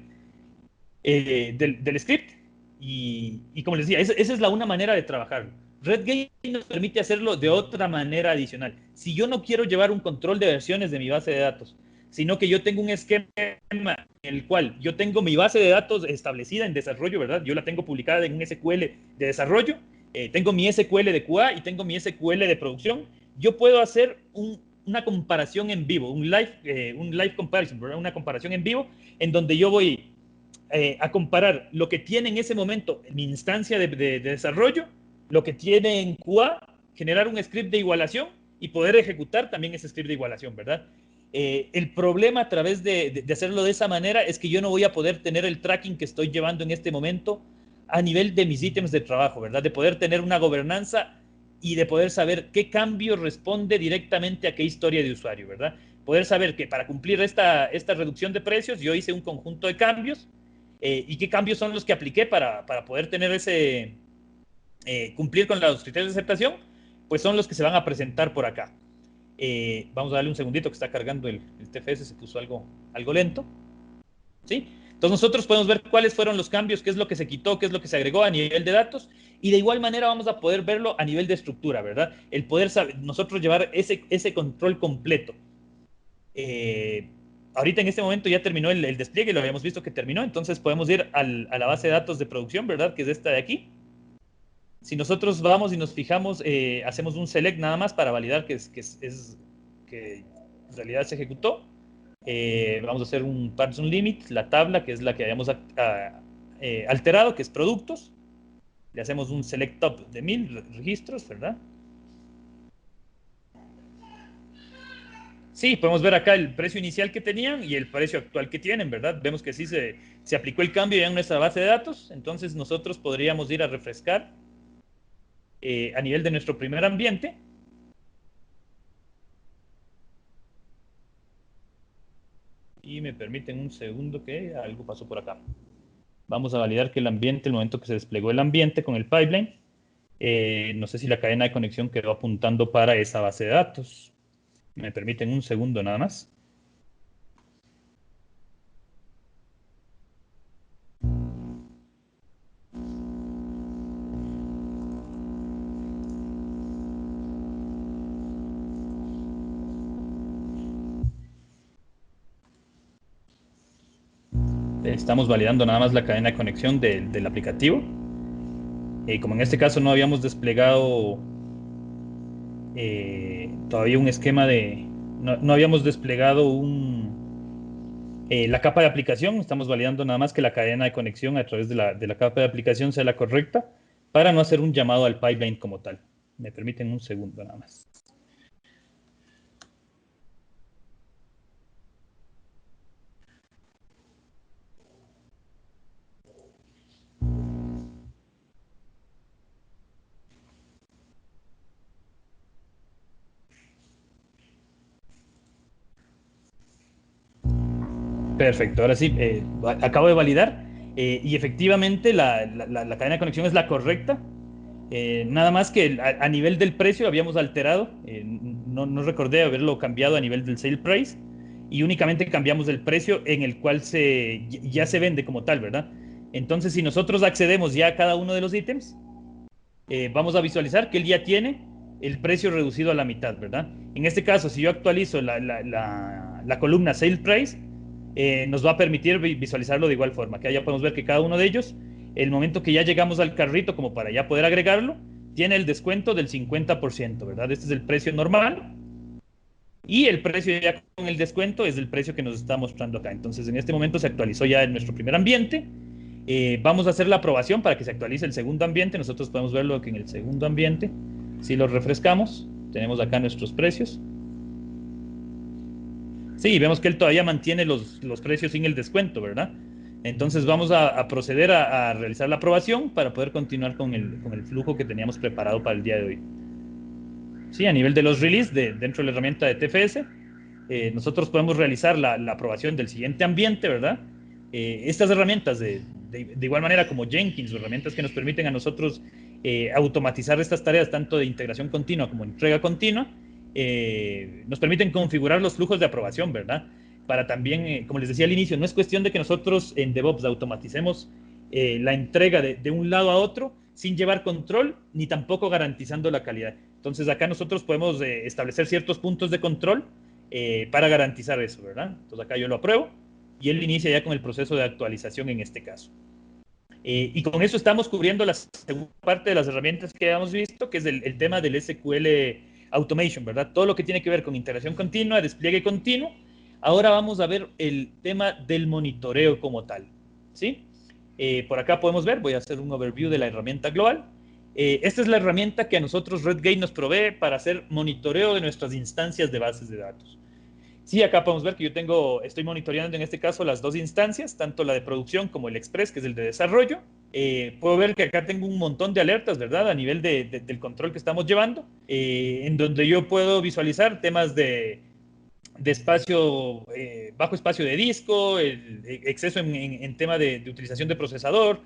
script. Y como les decía, esa es una manera de trabajar. RedGate nos permite hacerlo de otra manera adicional. Si yo no quiero llevar un control de versiones de mi base de datos, sino que yo tengo un esquema en el cual yo tengo mi base de datos establecida en desarrollo, ¿verdad? Yo la tengo publicada en un SQL de desarrollo, tengo mi SQL de QA y tengo mi SQL de producción. Yo puedo hacer una comparación en vivo, un live comparison, ¿verdad? Una comparación en vivo en donde yo voy a comparar lo que tiene en ese momento mi instancia de desarrollo, lo que tiene en QA, generar un script de igualación y poder ejecutar también ese script de igualación, ¿verdad? El problema a través de hacerlo de esa manera es que yo no voy a poder tener el tracking que estoy llevando en este momento a nivel de mis ítems de trabajo, ¿verdad? De poder tener una gobernanza y de poder saber qué cambio responde directamente a qué historia de usuario, ¿verdad? Poder saber que para cumplir esta reducción de precios yo hice un conjunto de cambios y qué cambios son los que apliqué para poder tener cumplir con los criterios de aceptación, pues son los que se van a presentar por acá. Vamos a darle un segundito que está cargando el TFS, se puso algo lento. ¿Sí? Entonces nosotros podemos ver cuáles fueron los cambios, qué es lo que se quitó, qué es lo que se agregó a nivel de datos, y de igual manera vamos a poder verlo a nivel de estructura, ¿verdad? El poder nosotros llevar ese control completo. Ahorita en este momento ya terminó el despliegue, lo habíamos visto que terminó, entonces podemos ir a la base de datos de producción, ¿verdad? Que es esta de aquí. Si nosotros vamos y nos fijamos, hacemos un select nada más para validar que en realidad se ejecutó. Vamos a hacer un parse limit, la tabla que es la que habíamos alterado, que es productos. Le hacemos un select top de 1000 registros, ¿verdad? Sí, podemos ver acá el precio inicial que tenían y el precio actual que tienen, ¿verdad? Vemos que sí se aplicó el cambio ya en nuestra base de datos, entonces nosotros podríamos ir a refrescar a nivel de nuestro primer ambiente. Y me permiten un segundo que algo pasó por acá. Vamos a validar que el ambiente, el momento que se desplegó el ambiente con el pipeline, no sé si la cadena de conexión quedó apuntando para esa base de datos. Me permiten un segundo nada más. Estamos validando nada más la cadena de conexión del aplicativo. Como en este caso no habíamos desplegado todavía un esquema no habíamos desplegado la capa de aplicación, estamos validando nada más que la cadena de conexión a través de la capa de aplicación sea la correcta para no hacer un llamado al pipeline como tal. Me permiten un segundo nada más. Perfecto, ahora sí, acabo de validar y efectivamente la cadena de conexión es la correcta. Nada más que a nivel del precio habíamos alterado, no recordé haberlo cambiado a nivel del sale price y únicamente cambiamos el precio en el cual ya se vende como tal, ¿verdad? Entonces si nosotros accedemos ya a cada uno de los ítems, vamos a visualizar que él ya tiene el precio reducido a la mitad, ¿verdad? En este caso, si yo actualizo la columna sale price, nos va a permitir visualizarlo de igual forma, que ya podemos ver que cada uno de ellos, el momento que ya llegamos al carrito como para ya poder agregarlo, tiene el descuento del 50%, ¿verdad? Este es el precio normal. Y el precio ya con el descuento es el precio que nos está mostrando acá. Entonces, en este momento se actualizó ya en nuestro primer ambiente. Vamos a hacer la aprobación para que se actualice el segundo ambiente. Nosotros podemos verlo que en el segundo ambiente, si lo refrescamos, tenemos acá nuestros precios. Sí, vemos que él todavía mantiene los precios sin el descuento, ¿verdad? Entonces vamos a proceder a realizar la aprobación para poder continuar con el flujo que teníamos preparado para el día de hoy. Sí, a nivel de los release dentro de la herramienta de TFS, nosotros podemos realizar la aprobación del siguiente ambiente, ¿verdad? Estas herramientas de igual manera como Jenkins, o herramientas que nos permiten a nosotros automatizar estas tareas tanto de integración continua como entrega continua, nos permiten configurar los flujos de aprobación, ¿verdad? Para también, como les decía al inicio, no es cuestión de que nosotros en DevOps automaticemos la entrega de un lado a otro sin llevar control ni tampoco garantizando la calidad. Entonces acá nosotros podemos establecer ciertos puntos de control para garantizar eso, ¿verdad? Entonces acá yo lo apruebo y él inicia ya con el proceso de actualización en este caso. Y con eso estamos cubriendo la segunda parte de las herramientas que habíamos visto, que es el tema del SQL Automation, ¿verdad? Todo lo que tiene que ver con integración continua, despliegue continuo. Ahora vamos a ver el tema del monitoreo como tal, ¿sí? Por acá podemos ver, voy a hacer un overview de la herramienta global. Esta es la herramienta que a nosotros Redgate nos provee para hacer monitoreo de nuestras instancias de bases de datos. Sí, acá podemos ver que yo estoy monitoreando en este caso las dos instancias, tanto la de producción como el Express, que es el de desarrollo. Puedo ver que acá tengo un montón de alertas, ¿verdad? A nivel del control que estamos llevando, en donde yo puedo visualizar temas de espacio, bajo espacio de disco, el exceso en tema de utilización de procesador,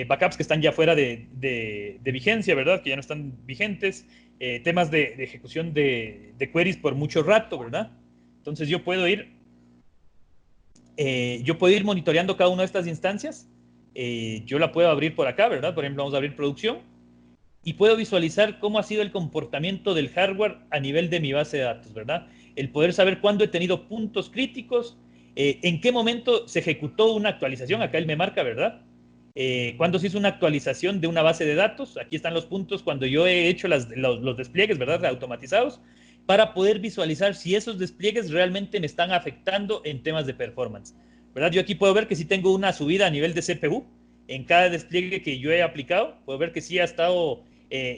backups que están ya fuera de vigencia, ¿verdad? Que ya no están vigentes, temas de ejecución de queries por mucho rato, ¿verdad? Entonces yo puedo ir monitoreando cada una de estas instancias. Yo la puedo abrir por acá, ¿verdad? Por ejemplo, vamos a abrir producción y puedo visualizar cómo ha sido el comportamiento del hardware a nivel de mi base de datos, ¿verdad? El poder saber cuándo he tenido puntos críticos, en qué momento se ejecutó una actualización, acá él me marca, ¿verdad? Cuándo se hizo una actualización de una base de datos, aquí están los puntos cuando yo he hecho los despliegues, ¿verdad? Automatizados, para poder visualizar si esos despliegues realmente me están afectando en temas de performance, ¿verdad? Yo aquí puedo ver que sí tengo una subida a nivel de CPU en cada despliegue que yo he aplicado, puedo ver que sí ha estado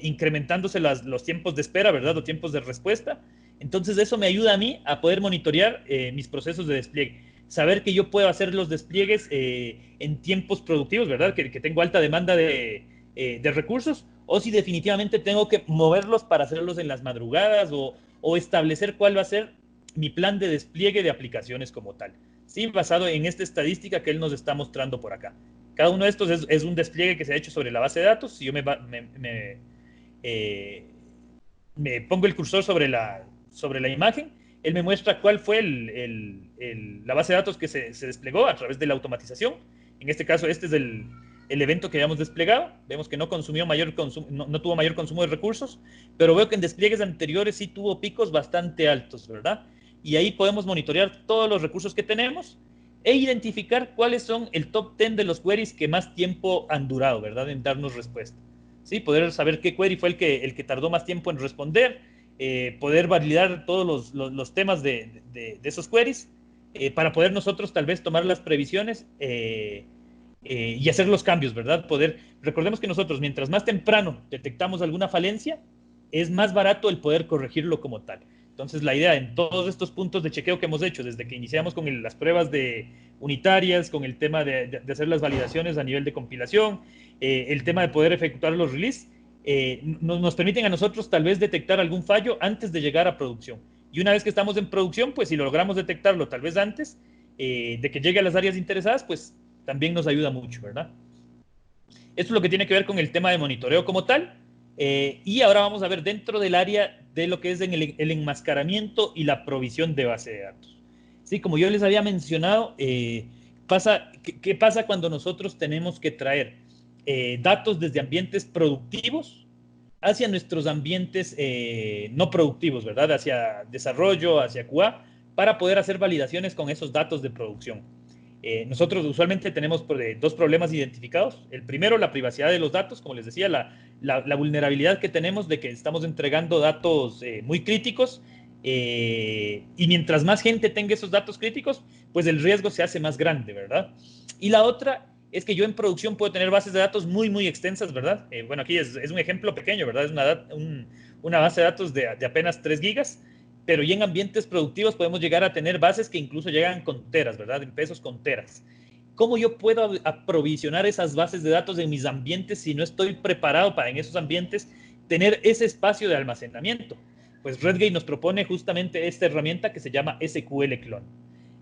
incrementándose los tiempos de espera, ¿verdad? O tiempos de respuesta. Entonces eso me ayuda a mí a poder monitorear mis procesos de despliegue. Saber que yo puedo hacer los despliegues en tiempos productivos, ¿verdad? Que tengo alta demanda de recursos, o si definitivamente tengo que moverlos para hacerlos en las madrugadas o establecer cuál va a ser mi plan de despliegue de aplicaciones como tal. Sí, basado en esta estadística que él nos está mostrando por acá. Cada uno de estos es un despliegue que se ha hecho sobre la base de datos. Si yo me pongo el cursor sobre la imagen, él me muestra cuál fue la base de datos que se desplegó a través de la automatización. En este caso, este es el evento que habíamos desplegado. Vemos que no tuvo mayor consumo de recursos, pero veo que en despliegues anteriores sí tuvo picos bastante altos, ¿verdad? Y ahí podemos monitorear todos los recursos que tenemos e identificar cuáles son el top 10 de los queries que más tiempo han durado, ¿verdad? En darnos respuesta. ¿Sí? Poder saber qué query fue el que tardó más tiempo en responder, poder validar todos los temas de esos queries, para poder nosotros tal vez tomar las previsiones y hacer los cambios, ¿verdad? Recordemos que nosotros, mientras más temprano detectamos alguna falencia, es más barato el poder corregirlo como tal. Entonces, la idea en todos estos puntos de chequeo que hemos hecho, desde que iniciamos con las pruebas unitarias, con el tema de hacer las validaciones a nivel de compilación, el tema de poder efectuar los release, nos permiten a nosotros tal vez detectar algún fallo antes de llegar a producción. Y una vez que estamos en producción, pues si logramos detectarlo tal vez antes de que llegue a las áreas interesadas, pues también nos ayuda mucho, ¿verdad? Esto es lo que tiene que ver con el tema de monitoreo como tal. Y ahora vamos a ver dentro del área de lo que es el enmascaramiento y la provisión de base de datos. Sí, como yo les había mencionado, ¿qué pasa cuando nosotros tenemos que traer datos desde ambientes productivos hacia nuestros ambientes no productivos, ¿verdad? Hacia desarrollo, hacia QA, para poder hacer validaciones con esos datos de producción. Nosotros usualmente tenemos dos problemas identificados. El primero, la privacidad de los datos, como les decía, la vulnerabilidad que tenemos de que estamos entregando datos muy críticos, y mientras más gente tenga esos datos críticos, pues el riesgo se hace más grande, ¿verdad? Y la otra es que yo en producción puedo tener bases de datos muy, muy extensas, ¿verdad? Bueno, aquí es un ejemplo pequeño, ¿verdad? Es una base de datos de apenas 3 gigas, pero ya en ambientes productivos podemos llegar a tener bases que incluso llegan con teras, ¿verdad? En pesos con teras. ¿Cómo yo puedo aprovisionar esas bases de datos en mis ambientes si no estoy preparado para en esos ambientes tener ese espacio de almacenamiento? Pues Redgate nos propone justamente esta herramienta que se llama SQL Clone.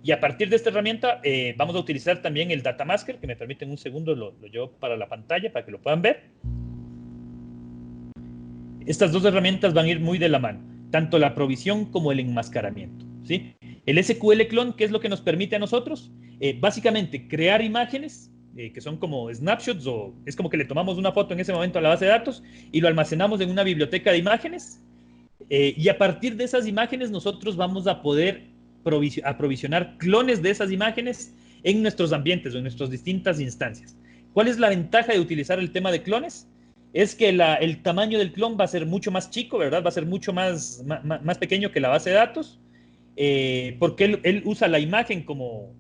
Y a partir de esta herramienta vamos a utilizar también el Datamasker, que me permiten un segundo, lo llevo para la pantalla para que lo puedan ver. Estas dos herramientas van a ir muy de la mano, tanto la provisión como el enmascaramiento, ¿sí? El SQL Clone, ¿qué es lo que nos permite a nosotros? Básicamente, crear imágenes, que son como snapshots, o es como que le tomamos una foto en ese momento a la base de datos y lo almacenamos en una biblioteca de imágenes, y a partir de esas imágenes nosotros vamos a poder aprovisionar clones de esas imágenes en nuestros ambientes o en nuestras distintas instancias. ¿Cuál es la ventaja de utilizar el tema de clones? Es que el tamaño del clon va a ser mucho más chico, ¿verdad? Va a ser mucho más pequeño que la base de datos, porque él usa la imagen como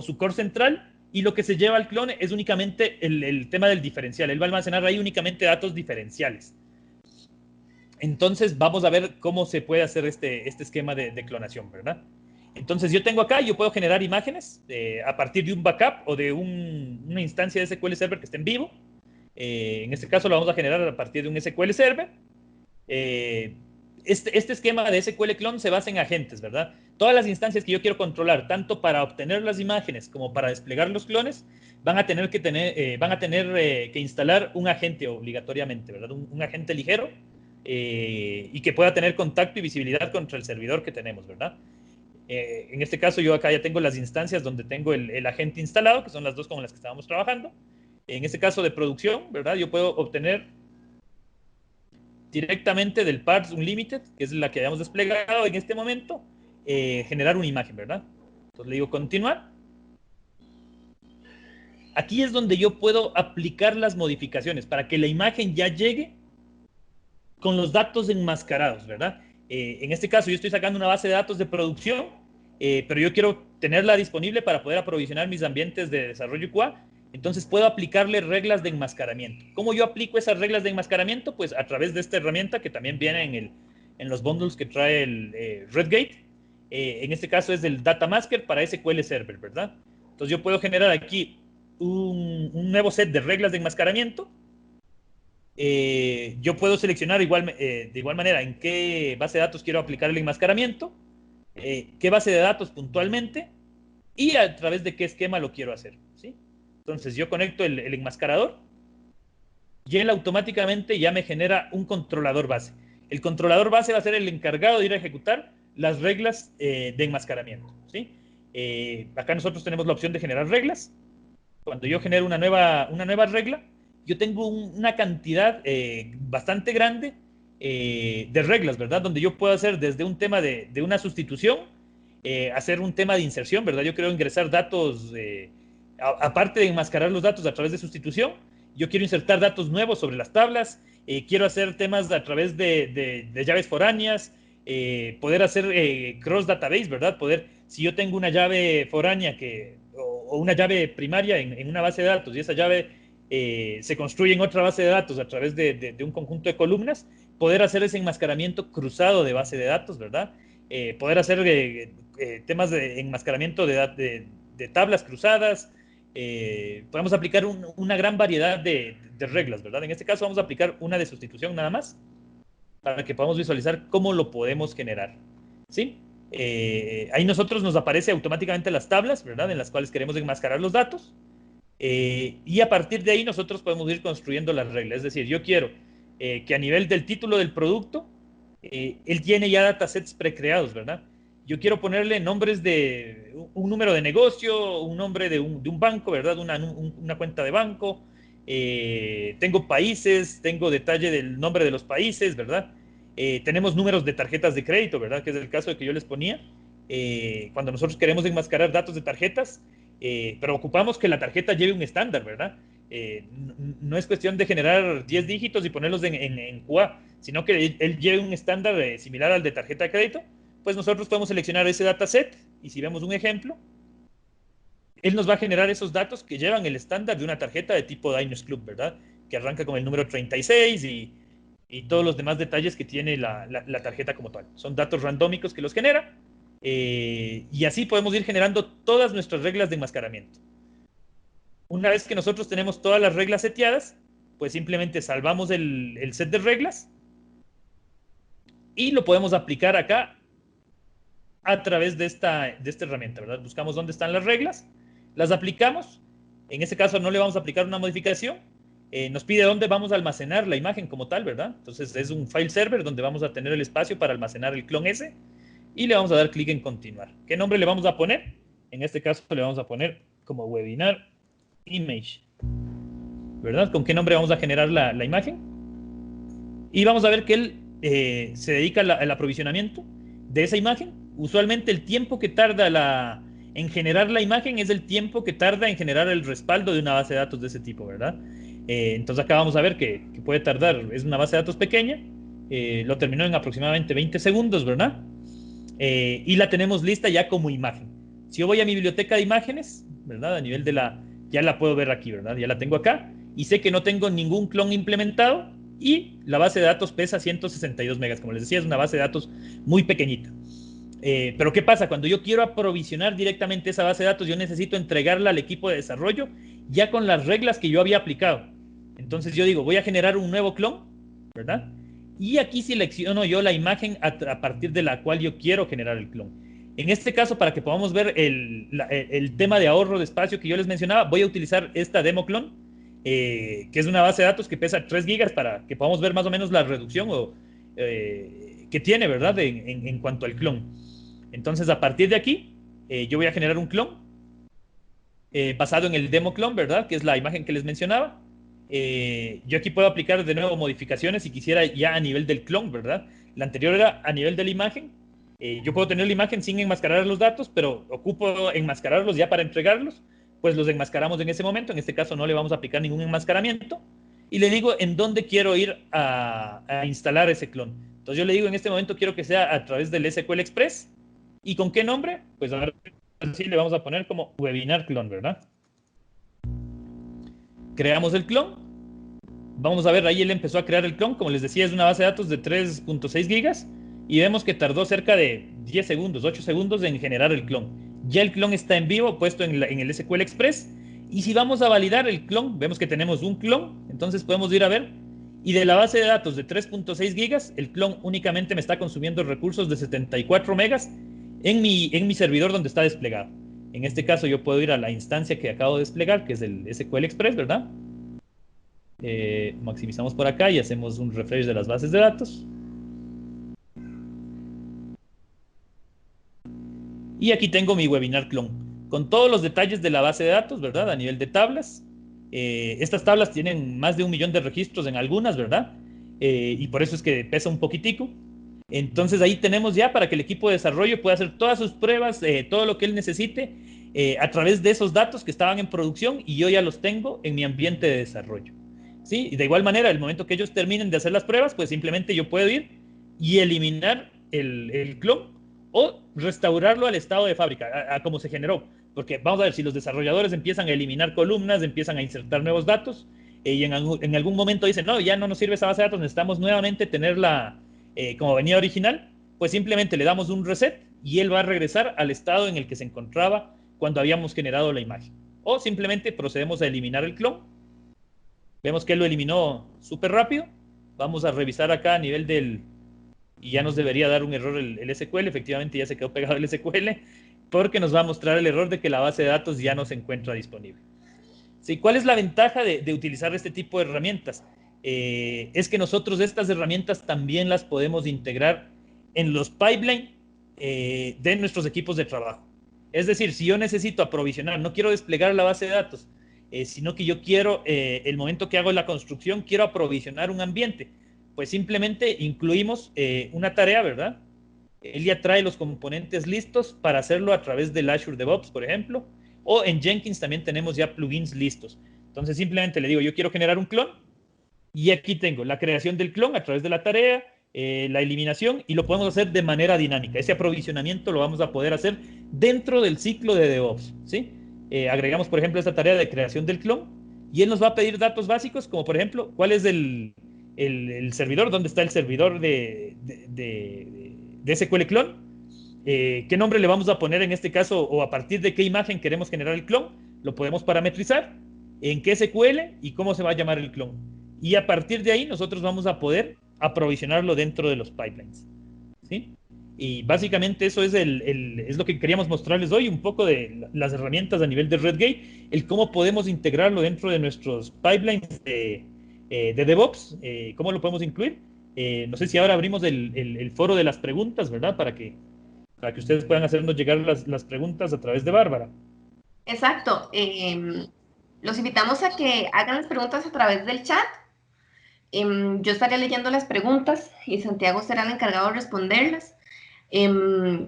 su core central, y lo que se lleva al clon es únicamente el tema del diferencial. Él va a almacenar ahí únicamente datos diferenciales. Entonces vamos a ver cómo se puede hacer este esquema de clonación, ¿verdad? Entonces yo tengo acá, yo puedo generar imágenes a partir de un backup o de una instancia de SQL Server que esté en vivo. En este caso lo vamos a generar a partir de un SQL Server. Este esquema de SQL Clone se basa en agentes, ¿verdad? Todas las instancias que yo quiero controlar, tanto para obtener las imágenes como para desplegar los clones, van a tener que instalar un agente obligatoriamente, ¿verdad? Un agente ligero, y que pueda tener contacto y visibilidad contra el servidor que tenemos, ¿verdad? En este caso yo acá ya tengo las instancias donde tengo el agente instalado, que son las dos con las que estábamos trabajando. En este caso de producción, ¿verdad? Yo puedo obtener directamente del Parts Unlimited, que es la que habíamos desplegado en este momento, generar una imagen, ¿verdad? Entonces le digo continuar. Aquí es donde yo puedo aplicar las modificaciones para que la imagen ya llegue con los datos enmascarados, ¿verdad? En este caso yo estoy sacando una base de datos de producción, pero yo quiero tenerla disponible para poder aprovisionar mis ambientes de desarrollo QA. Entonces puedo aplicarle reglas de enmascaramiento. ¿Cómo yo aplico esas reglas de enmascaramiento? Pues a través de esta herramienta que también viene en los bundles que trae el Redgate. En este caso es el Datamasker para SQL Server, ¿verdad? Entonces yo puedo generar aquí un nuevo set de reglas de enmascaramiento. Yo puedo seleccionar de igual manera en qué base de datos quiero aplicar el enmascaramiento, qué base de datos puntualmente y a través de qué esquema lo quiero hacer, ¿sí? Entonces yo conecto el enmascarador y él automáticamente ya me genera un controlador base. El controlador base va a ser el encargado de ir a ejecutar las reglas de enmascaramiento, ¿sí? Acá nosotros tenemos la opción de generar reglas. Cuando yo genero una nueva regla, yo tengo una cantidad bastante grande de reglas, ¿verdad? Donde yo puedo hacer desde un tema de una sustitución, hacer un tema de inserción, ¿verdad? Yo quiero ingresar datos, aparte de enmascarar los datos a través de sustitución, yo quiero insertar datos nuevos sobre las tablas, quiero hacer temas a través de llaves foráneas, poder hacer cross database, ¿verdad? Si yo tengo una llave foránea o una llave primaria en una base de datos y esa llave se construye en otra base de datos a través de un conjunto de columnas, poder hacer ese enmascaramiento cruzado de base de datos, ¿verdad? Poder hacer temas de enmascaramiento de tablas cruzadas. Podemos aplicar una gran variedad de reglas, ¿verdad? En este caso vamos a aplicar una de sustitución nada más para que podamos visualizar cómo lo podemos generar, ¿sí? Ahí nos aparece automáticamente las tablas, ¿verdad? En las cuales queremos enmascarar los datos. Y a partir de ahí nosotros podemos ir construyendo las reglas. Es decir, yo quiero que a nivel del título del producto, él tiene ya datasets precreados, ¿verdad? Yo quiero ponerle nombres de un número de negocio, un nombre de un banco, ¿verdad? Una cuenta de banco. Tengo países, tengo detalle del nombre de los países, ¿verdad? Tenemos números de tarjetas de crédito, ¿verdad? Que es el caso de que yo les ponía. Cuando nosotros queremos enmascarar datos de tarjetas, pero ocupamos que la tarjeta lleve un estándar, ¿verdad? No es cuestión de generar 10 dígitos y ponerlos en QA, sino que él lleve un estándar similar al de tarjeta de crédito. Pues nosotros podemos seleccionar ese dataset y si vemos un ejemplo, él nos va a generar esos datos que llevan el estándar de una tarjeta de tipo Diners Club, ¿verdad? Que arranca con el número 36 y todos los demás detalles que tiene la tarjeta como tal. Son datos randómicos que los genera y así podemos ir generando todas nuestras reglas de enmascaramiento. Una vez que nosotros tenemos todas las reglas seteadas, pues simplemente salvamos el set de reglas y lo podemos aplicar acá a través de esta herramienta, ¿verdad? Buscamos dónde están las reglas, las aplicamos. En este caso no le vamos a aplicar una modificación. Nos pide dónde vamos a almacenar la imagen como tal, ¿verdad? Entonces es un file server donde vamos a tener el espacio para almacenar el clon ese y le vamos a dar clic en continuar. ¿Qué nombre le vamos a poner? En este caso le vamos a poner como webinar image, ¿verdad? ¿Con qué nombre vamos a generar la imagen? Y vamos a ver que él se dedica al aprovisionamiento de esa imagen. Usualmente el tiempo que tarda en generar la imagen es el tiempo que tarda en generar el respaldo de una base de datos de ese tipo, ¿verdad? Entonces acá vamos a ver que puede tardar, es una base de datos pequeña, lo terminó en aproximadamente 20 segundos, ¿verdad? Y la tenemos lista ya como imagen. Si yo voy a mi biblioteca de imágenes, ¿verdad? A nivel de ya la puedo ver aquí, ¿verdad? Ya la tengo acá y sé que no tengo ningún clon implementado y la base de datos pesa 162 megas, como les decía, es una base de datos muy pequeñita. Pero ¿qué pasa? Cuando yo quiero aprovisionar directamente esa base de datos, yo necesito entregarla al equipo de desarrollo ya con las reglas que yo había aplicado. Entonces yo digo, voy a generar un nuevo clon, ¿verdad? Y aquí selecciono yo la imagen a partir de la cual yo quiero generar el clon. En este caso, para que podamos ver el tema de ahorro de espacio que yo les mencionaba, voy a utilizar esta demo clon, que es una base de datos que pesa 3 gigas para que podamos ver más o menos la reducción que tiene, ¿verdad? En cuanto al clon. Entonces, a partir de aquí, yo voy a generar un clon basado en el demo clon, ¿verdad? Que es la imagen que les mencionaba. Yo aquí puedo aplicar de nuevo modificaciones si quisiera ya a nivel del clon, ¿verdad? La anterior era a nivel de la imagen. Yo puedo tener la imagen sin enmascarar los datos, pero ocupo enmascararlos ya para entregarlos. Pues los enmascaramos en ese momento. En este caso no le vamos a aplicar ningún enmascaramiento. Y le digo en dónde quiero ir a instalar ese clon. Entonces yo le digo en este momento quiero que sea a través del SQL Express. ¿Y con qué nombre? Pues ahora sí le vamos a poner como webinar clon, ¿verdad? Creamos el clon. Vamos a ver, ahí él empezó a crear el clon. Como les decía, es una base de datos de 3.6 gigas. Y vemos que tardó cerca de 10 segundos, 8 segundos en generar el clon. Ya el clon está en vivo, puesto en el SQL Express. Y si vamos a validar el clon, vemos que tenemos un clon. Entonces podemos ir a ver. Y de la base de datos de 3.6 gigas, el clon únicamente me está consumiendo recursos de 74 megas en mi servidor donde está desplegado. En este caso yo puedo ir a la instancia que acabo de desplegar, que es el SQL Express, ¿verdad? Maximizamos por acá y hacemos un refresh de las bases de datos. Y aquí tengo mi webinar clon, con todos los detalles de la base de datos, ¿verdad? A nivel de tablas. Estas tablas tienen más de 1 millón de registros en algunas, ¿verdad? Y por eso es que pesa un poquitico. Entonces ahí tenemos ya para que el equipo de desarrollo pueda hacer todas sus pruebas, todo lo que él necesite, a través de esos datos que estaban en producción y yo ya los tengo en mi ambiente de desarrollo. ¿Sí? Y de igual manera, el momento que ellos terminen de hacer las pruebas, pues simplemente yo puedo ir y eliminar el clon o restaurarlo al estado de fábrica, a como se generó. Porque vamos a ver, si los desarrolladores empiezan a eliminar columnas, empiezan a insertar nuevos datos, y en algún momento dicen, no, ya no nos sirve esa base de datos, necesitamos nuevamente tenerla como venía original, pues simplemente le damos un reset y él va a regresar al estado en el que se encontraba cuando habíamos generado la imagen. O simplemente procedemos a eliminar el clon. Vemos que él lo eliminó súper rápido. Vamos a revisar acá a nivel y ya nos debería dar un error el SQL. Efectivamente ya se quedó pegado el SQL, porque nos va a mostrar el error de que la base de datos ya no se encuentra disponible. ¿Sí? ¿Cuál es la ventaja de utilizar este tipo de herramientas? Es que nosotros estas herramientas también las podemos integrar en los pipelines de nuestros equipos de trabajo. Es decir, si yo necesito aprovisionar, no quiero desplegar la base de datos, sino que yo quiero, el momento que hago la construcción, quiero aprovisionar un ambiente, pues simplemente incluimos una tarea, ¿verdad? Él ya trae los componentes listos para hacerlo a través del Azure DevOps, por ejemplo, o en Jenkins también tenemos ya plugins listos. Entonces simplemente le digo, yo quiero generar un clon, y aquí tengo la creación del clon a través de la tarea, la eliminación, y lo podemos hacer de manera dinámica. Ese aprovisionamiento lo vamos a poder hacer dentro del ciclo de DevOps, ¿sí? Agregamos, por ejemplo, esta tarea de creación del clon, y él nos va a pedir datos básicos, como por ejemplo, cuál es el servidor, dónde está el servidor de SQL clon, qué nombre le vamos a poner en este caso, o a partir de qué imagen queremos generar el clon, lo podemos parametrizar, en qué SQL y cómo se va a llamar el clon. Y a partir de ahí nosotros vamos a poder aprovisionarlo dentro de los pipelines, ¿sí? Y básicamente eso es, es lo que queríamos mostrarles hoy, un poco de las herramientas a nivel de Redgate, el cómo podemos integrarlo dentro de nuestros pipelines de DevOps, cómo lo podemos incluir. No sé si ahora abrimos el foro de las preguntas, ¿verdad? Para que ustedes puedan hacernos llegar las preguntas a través de Bárbara.
Exacto. Los invitamos a que hagan las preguntas a través del chat. Yo estaré leyendo las preguntas y Santiago será el encargado de responderlas.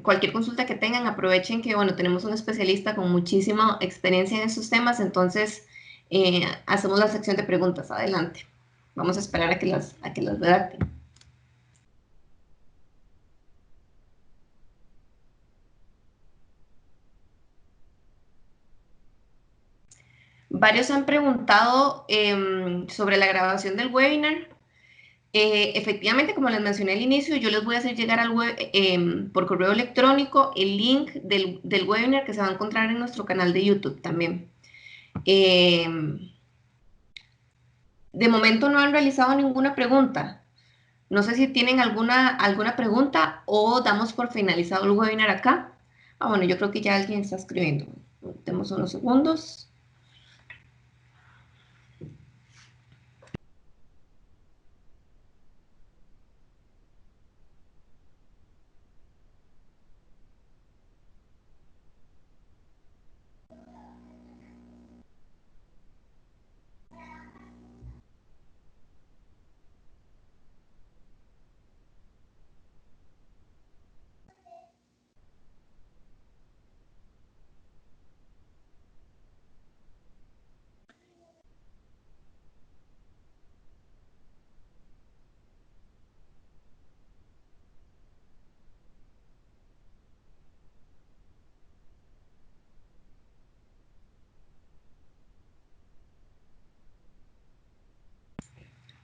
Cualquier consulta que tengan, aprovechen que, bueno, tenemos un especialista con muchísima experiencia en esos temas, entonces hacemos la sección de preguntas. Adelante. Vamos a esperar a que las redacten. Varios han preguntado sobre la grabación del webinar. Efectivamente, como les mencioné al inicio, yo les voy a hacer llegar por correo electrónico el link del webinar que se va a encontrar en nuestro canal de YouTube también. De momento no han realizado ninguna pregunta. No sé si tienen alguna pregunta o damos por finalizado el webinar acá. Bueno, yo creo que ya alguien está escribiendo. Demos unos segundos.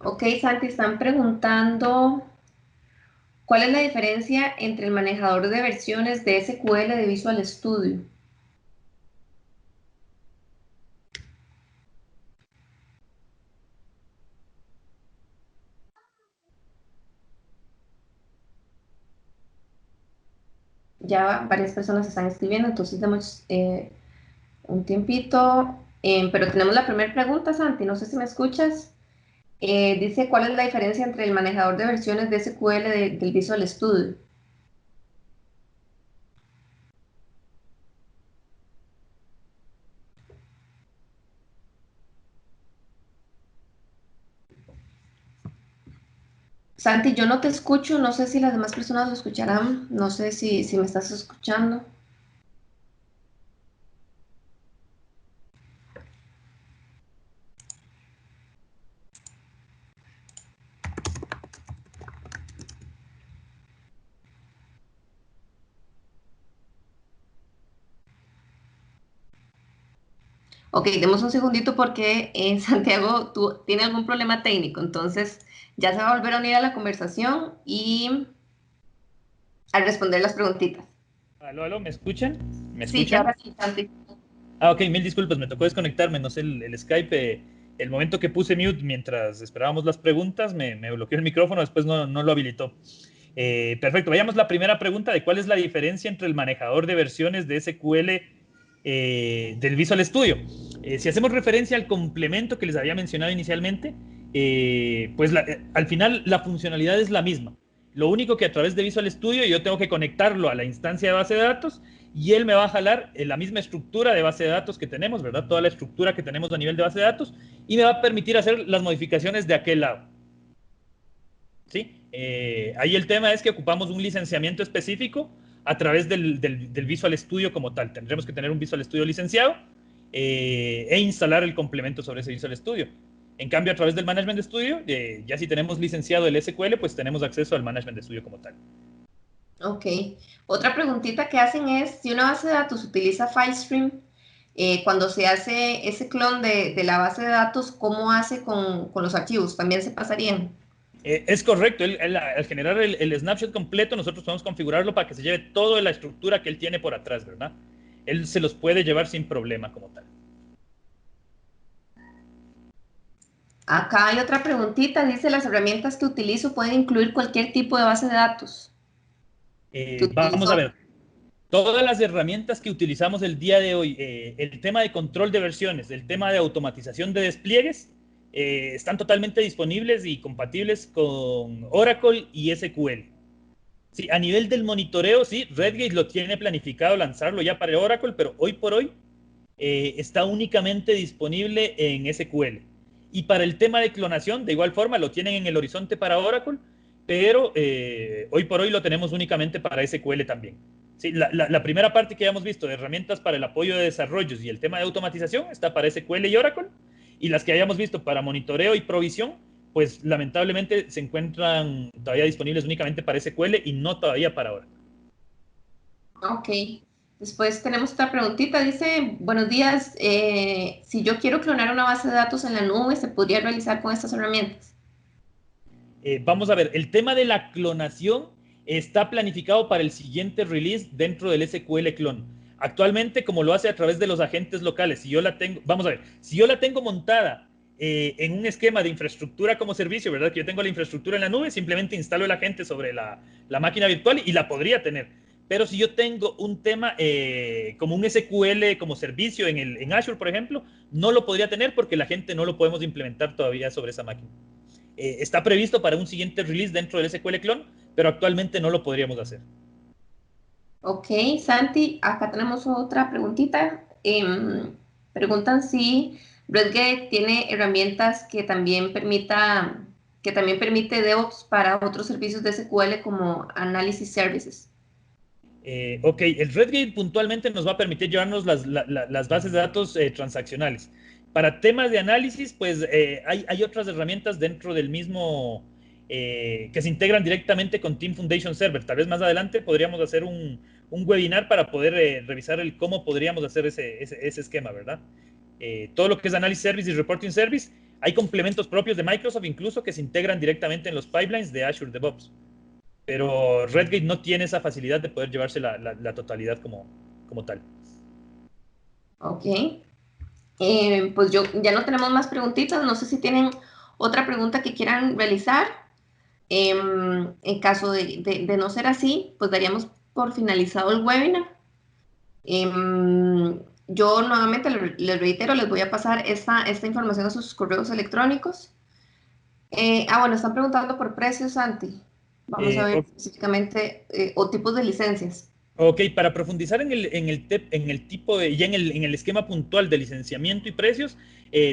Ok, Santi, están preguntando ¿cuál es la diferencia entre el manejador de versiones de SQL de Visual Studio? Ya varias personas están escribiendo, entonces demos un tiempito. Pero tenemos la primera pregunta, Santi, no sé si me escuchas. Dice, ¿cuál es la diferencia entre el manejador de versiones de SQL del Visual Studio? Santi, yo no te escucho, no sé si las demás personas lo escucharán, no sé si me estás escuchando. Ok, demos un segundito porque Santiago tiene algún problema técnico, entonces ya se va a volver a unir a la conversación y a responder las preguntitas.
Aló, aló, ¿me escuchan? ¿Me
Sí, ya
escuchan?
ahora sí, Santi.
Ah, ok, mil disculpas, me tocó desconectarme, no sé, el Skype, el momento que puse mute mientras esperábamos las preguntas, me bloqueó el micrófono, después no lo habilitó. Perfecto, veamos la primera pregunta de cuál es la diferencia entre el manejador de versiones de SQL del Visual Studio. Si hacemos referencia al complemento que les había mencionado inicialmente, pues al final la funcionalidad es la misma. Lo único que a través de Visual Studio yo tengo que conectarlo a la instancia de base de datos y él me va a jalar la misma estructura de base de datos que tenemos, ¿verdad? Toda la estructura que tenemos a nivel de base de datos y me va a permitir hacer las modificaciones de aquel lado. ¿Sí? Ahí el tema es que ocupamos un licenciamiento específico a través del Visual Studio como tal. Tendremos que tener un Visual Studio licenciado e instalar el complemento sobre ese Visual Studio. En cambio, a través del Management Studio, ya si tenemos licenciado el SQL, pues tenemos acceso al Management Studio como tal.
Ok. Otra preguntita que hacen es, si una base de datos utiliza FileStream, cuando se hace ese clon de la base de datos, ¿cómo hace con los archivos? ¿También se pasarían?
Es correcto, al generar el snapshot completo, nosotros podemos configurarlo para que se lleve toda la estructura que él tiene por atrás, ¿verdad? Él se los puede llevar sin problema como tal.
Acá hay otra preguntita, dice, las herramientas que utilizo pueden incluir cualquier tipo de base de datos.
Vamos a ver, todas las herramientas que utilizamos el día de hoy, el tema de control de versiones, el tema de automatización de despliegues, están totalmente disponibles y compatibles con Oracle y SQL. Sí, a nivel del monitoreo, sí, Redgate lo tiene planificado lanzarlo ya para Oracle, pero hoy por hoy está únicamente disponible en SQL. Y para el tema de clonación, de igual forma, lo tienen en el horizonte para Oracle, pero hoy por hoy lo tenemos únicamente para SQL también. Sí, la primera parte que hayamos visto de herramientas para el apoyo de desarrollos y el tema de automatización está para SQL y Oracle, y las que hayamos visto para monitoreo y provisión, pues lamentablemente se encuentran todavía disponibles únicamente para SQL y no todavía para Oracle.
Ok. Después tenemos otra preguntita, dice, buenos días, si yo quiero clonar una base de datos en la nube, ¿se podría realizar con estas herramientas?
Vamos a ver, el tema de la clonación está planificado para el siguiente release dentro del SQL clon. Actualmente, como lo hace a través de los agentes locales, si yo la tengo, vamos a ver, si yo la tengo montada en un esquema de infraestructura como servicio, ¿verdad? Que yo tengo la infraestructura en la nube, simplemente instalo el agente sobre la máquina virtual y la podría tener. Pero si yo tengo un tema como un SQL como servicio en Azure, por ejemplo, no lo podría tener porque la gente no lo podemos implementar todavía sobre esa máquina. Está previsto para un siguiente release dentro del SQL clon, pero actualmente no lo podríamos hacer.
Ok, Santi, acá tenemos otra preguntita. Preguntan si Redgate tiene herramientas que también permite DevOps para otros servicios de SQL como Analysis Services.
Ok, el Redgate puntualmente nos va a permitir llevarnos las bases de datos transaccionales. Para temas de análisis, pues hay otras herramientas dentro del mismo que se integran directamente con Team Foundation Server. Tal vez más adelante podríamos hacer un webinar para poder revisar cómo podríamos hacer ese esquema, ¿verdad? Todo lo que es Analysis Service y Reporting Service, hay complementos propios de Microsoft incluso que se integran directamente en los pipelines de Azure DevOps. Pero Redgate no tiene esa facilidad de poder llevarse la totalidad como tal.
Ok. Pues ya no tenemos más preguntitas. No sé si tienen otra pregunta que quieran realizar. En caso de no ser así, pues daríamos por finalizado el webinar. Yo nuevamente les reitero, les voy a pasar esta información a sus correos electrónicos. Bueno, están preguntando por precios, Santi. Vamos a ver específicamente, o tipos de licencias.
Ok, para profundizar en el tipo y en el esquema puntual de licenciamiento y precios,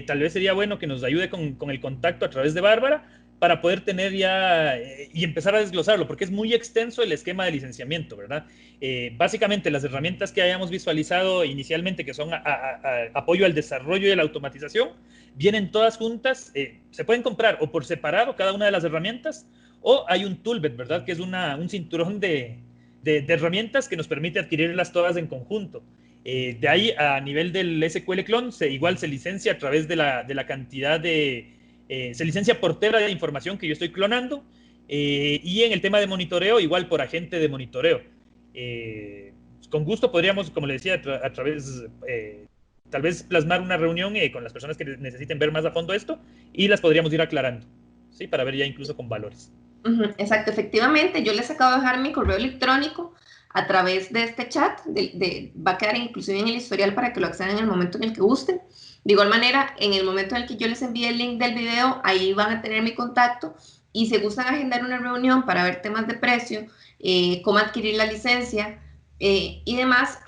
tal vez sería bueno que nos ayude con el contacto a través de Bárbara para poder tener ya y empezar a desglosarlo, porque es muy extenso el esquema de licenciamiento, ¿verdad? Básicamente las herramientas que hayamos visualizado inicialmente, que son apoyo al desarrollo y a la automatización, vienen todas juntas, se pueden comprar o por separado cada una de las herramientas, o hay un toolbed, ¿verdad? Que es un cinturón de herramientas que nos permite adquirirlas todas en conjunto. De ahí, a nivel del SQL clon, igual se licencia a través de la cantidad se licencia por tera de información que yo estoy clonando, y en el tema de monitoreo, igual por agente de monitoreo. Con gusto podríamos, como le decía, a través, tal vez plasmar una reunión con las personas que necesiten ver más a fondo esto, y las podríamos ir aclarando, ¿sí? Para ver ya incluso con valores.
Exacto, efectivamente, yo les acabo de dejar mi correo electrónico a través de este chat, va a quedar inclusive en el historial para que lo accedan en el momento en el que gusten. De igual manera, en el momento en el que yo les envíe el link del video, ahí van a tener mi contacto, y si gustan agendar una reunión para ver temas de precio, cómo adquirir la licencia y demás,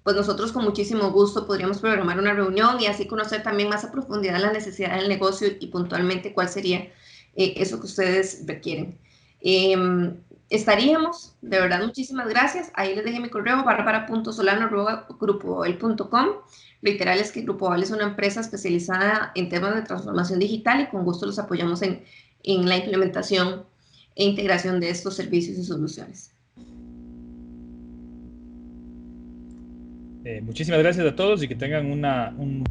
pues nosotros con muchísimo gusto podríamos programar una reunión y así conocer también más a profundidad la necesidad del negocio y puntualmente cuál sería eso que ustedes requieren. estaríamos. De verdad, muchísimas gracias. Ahí les dejé mi correo, barbara.solano@grupoval.com. Reiterarles que Grupo Val es una empresa especializada en temas de transformación digital y con gusto los apoyamos en la implementación e integración de estos servicios y soluciones.
Muchísimas gracias a todos y que tengan un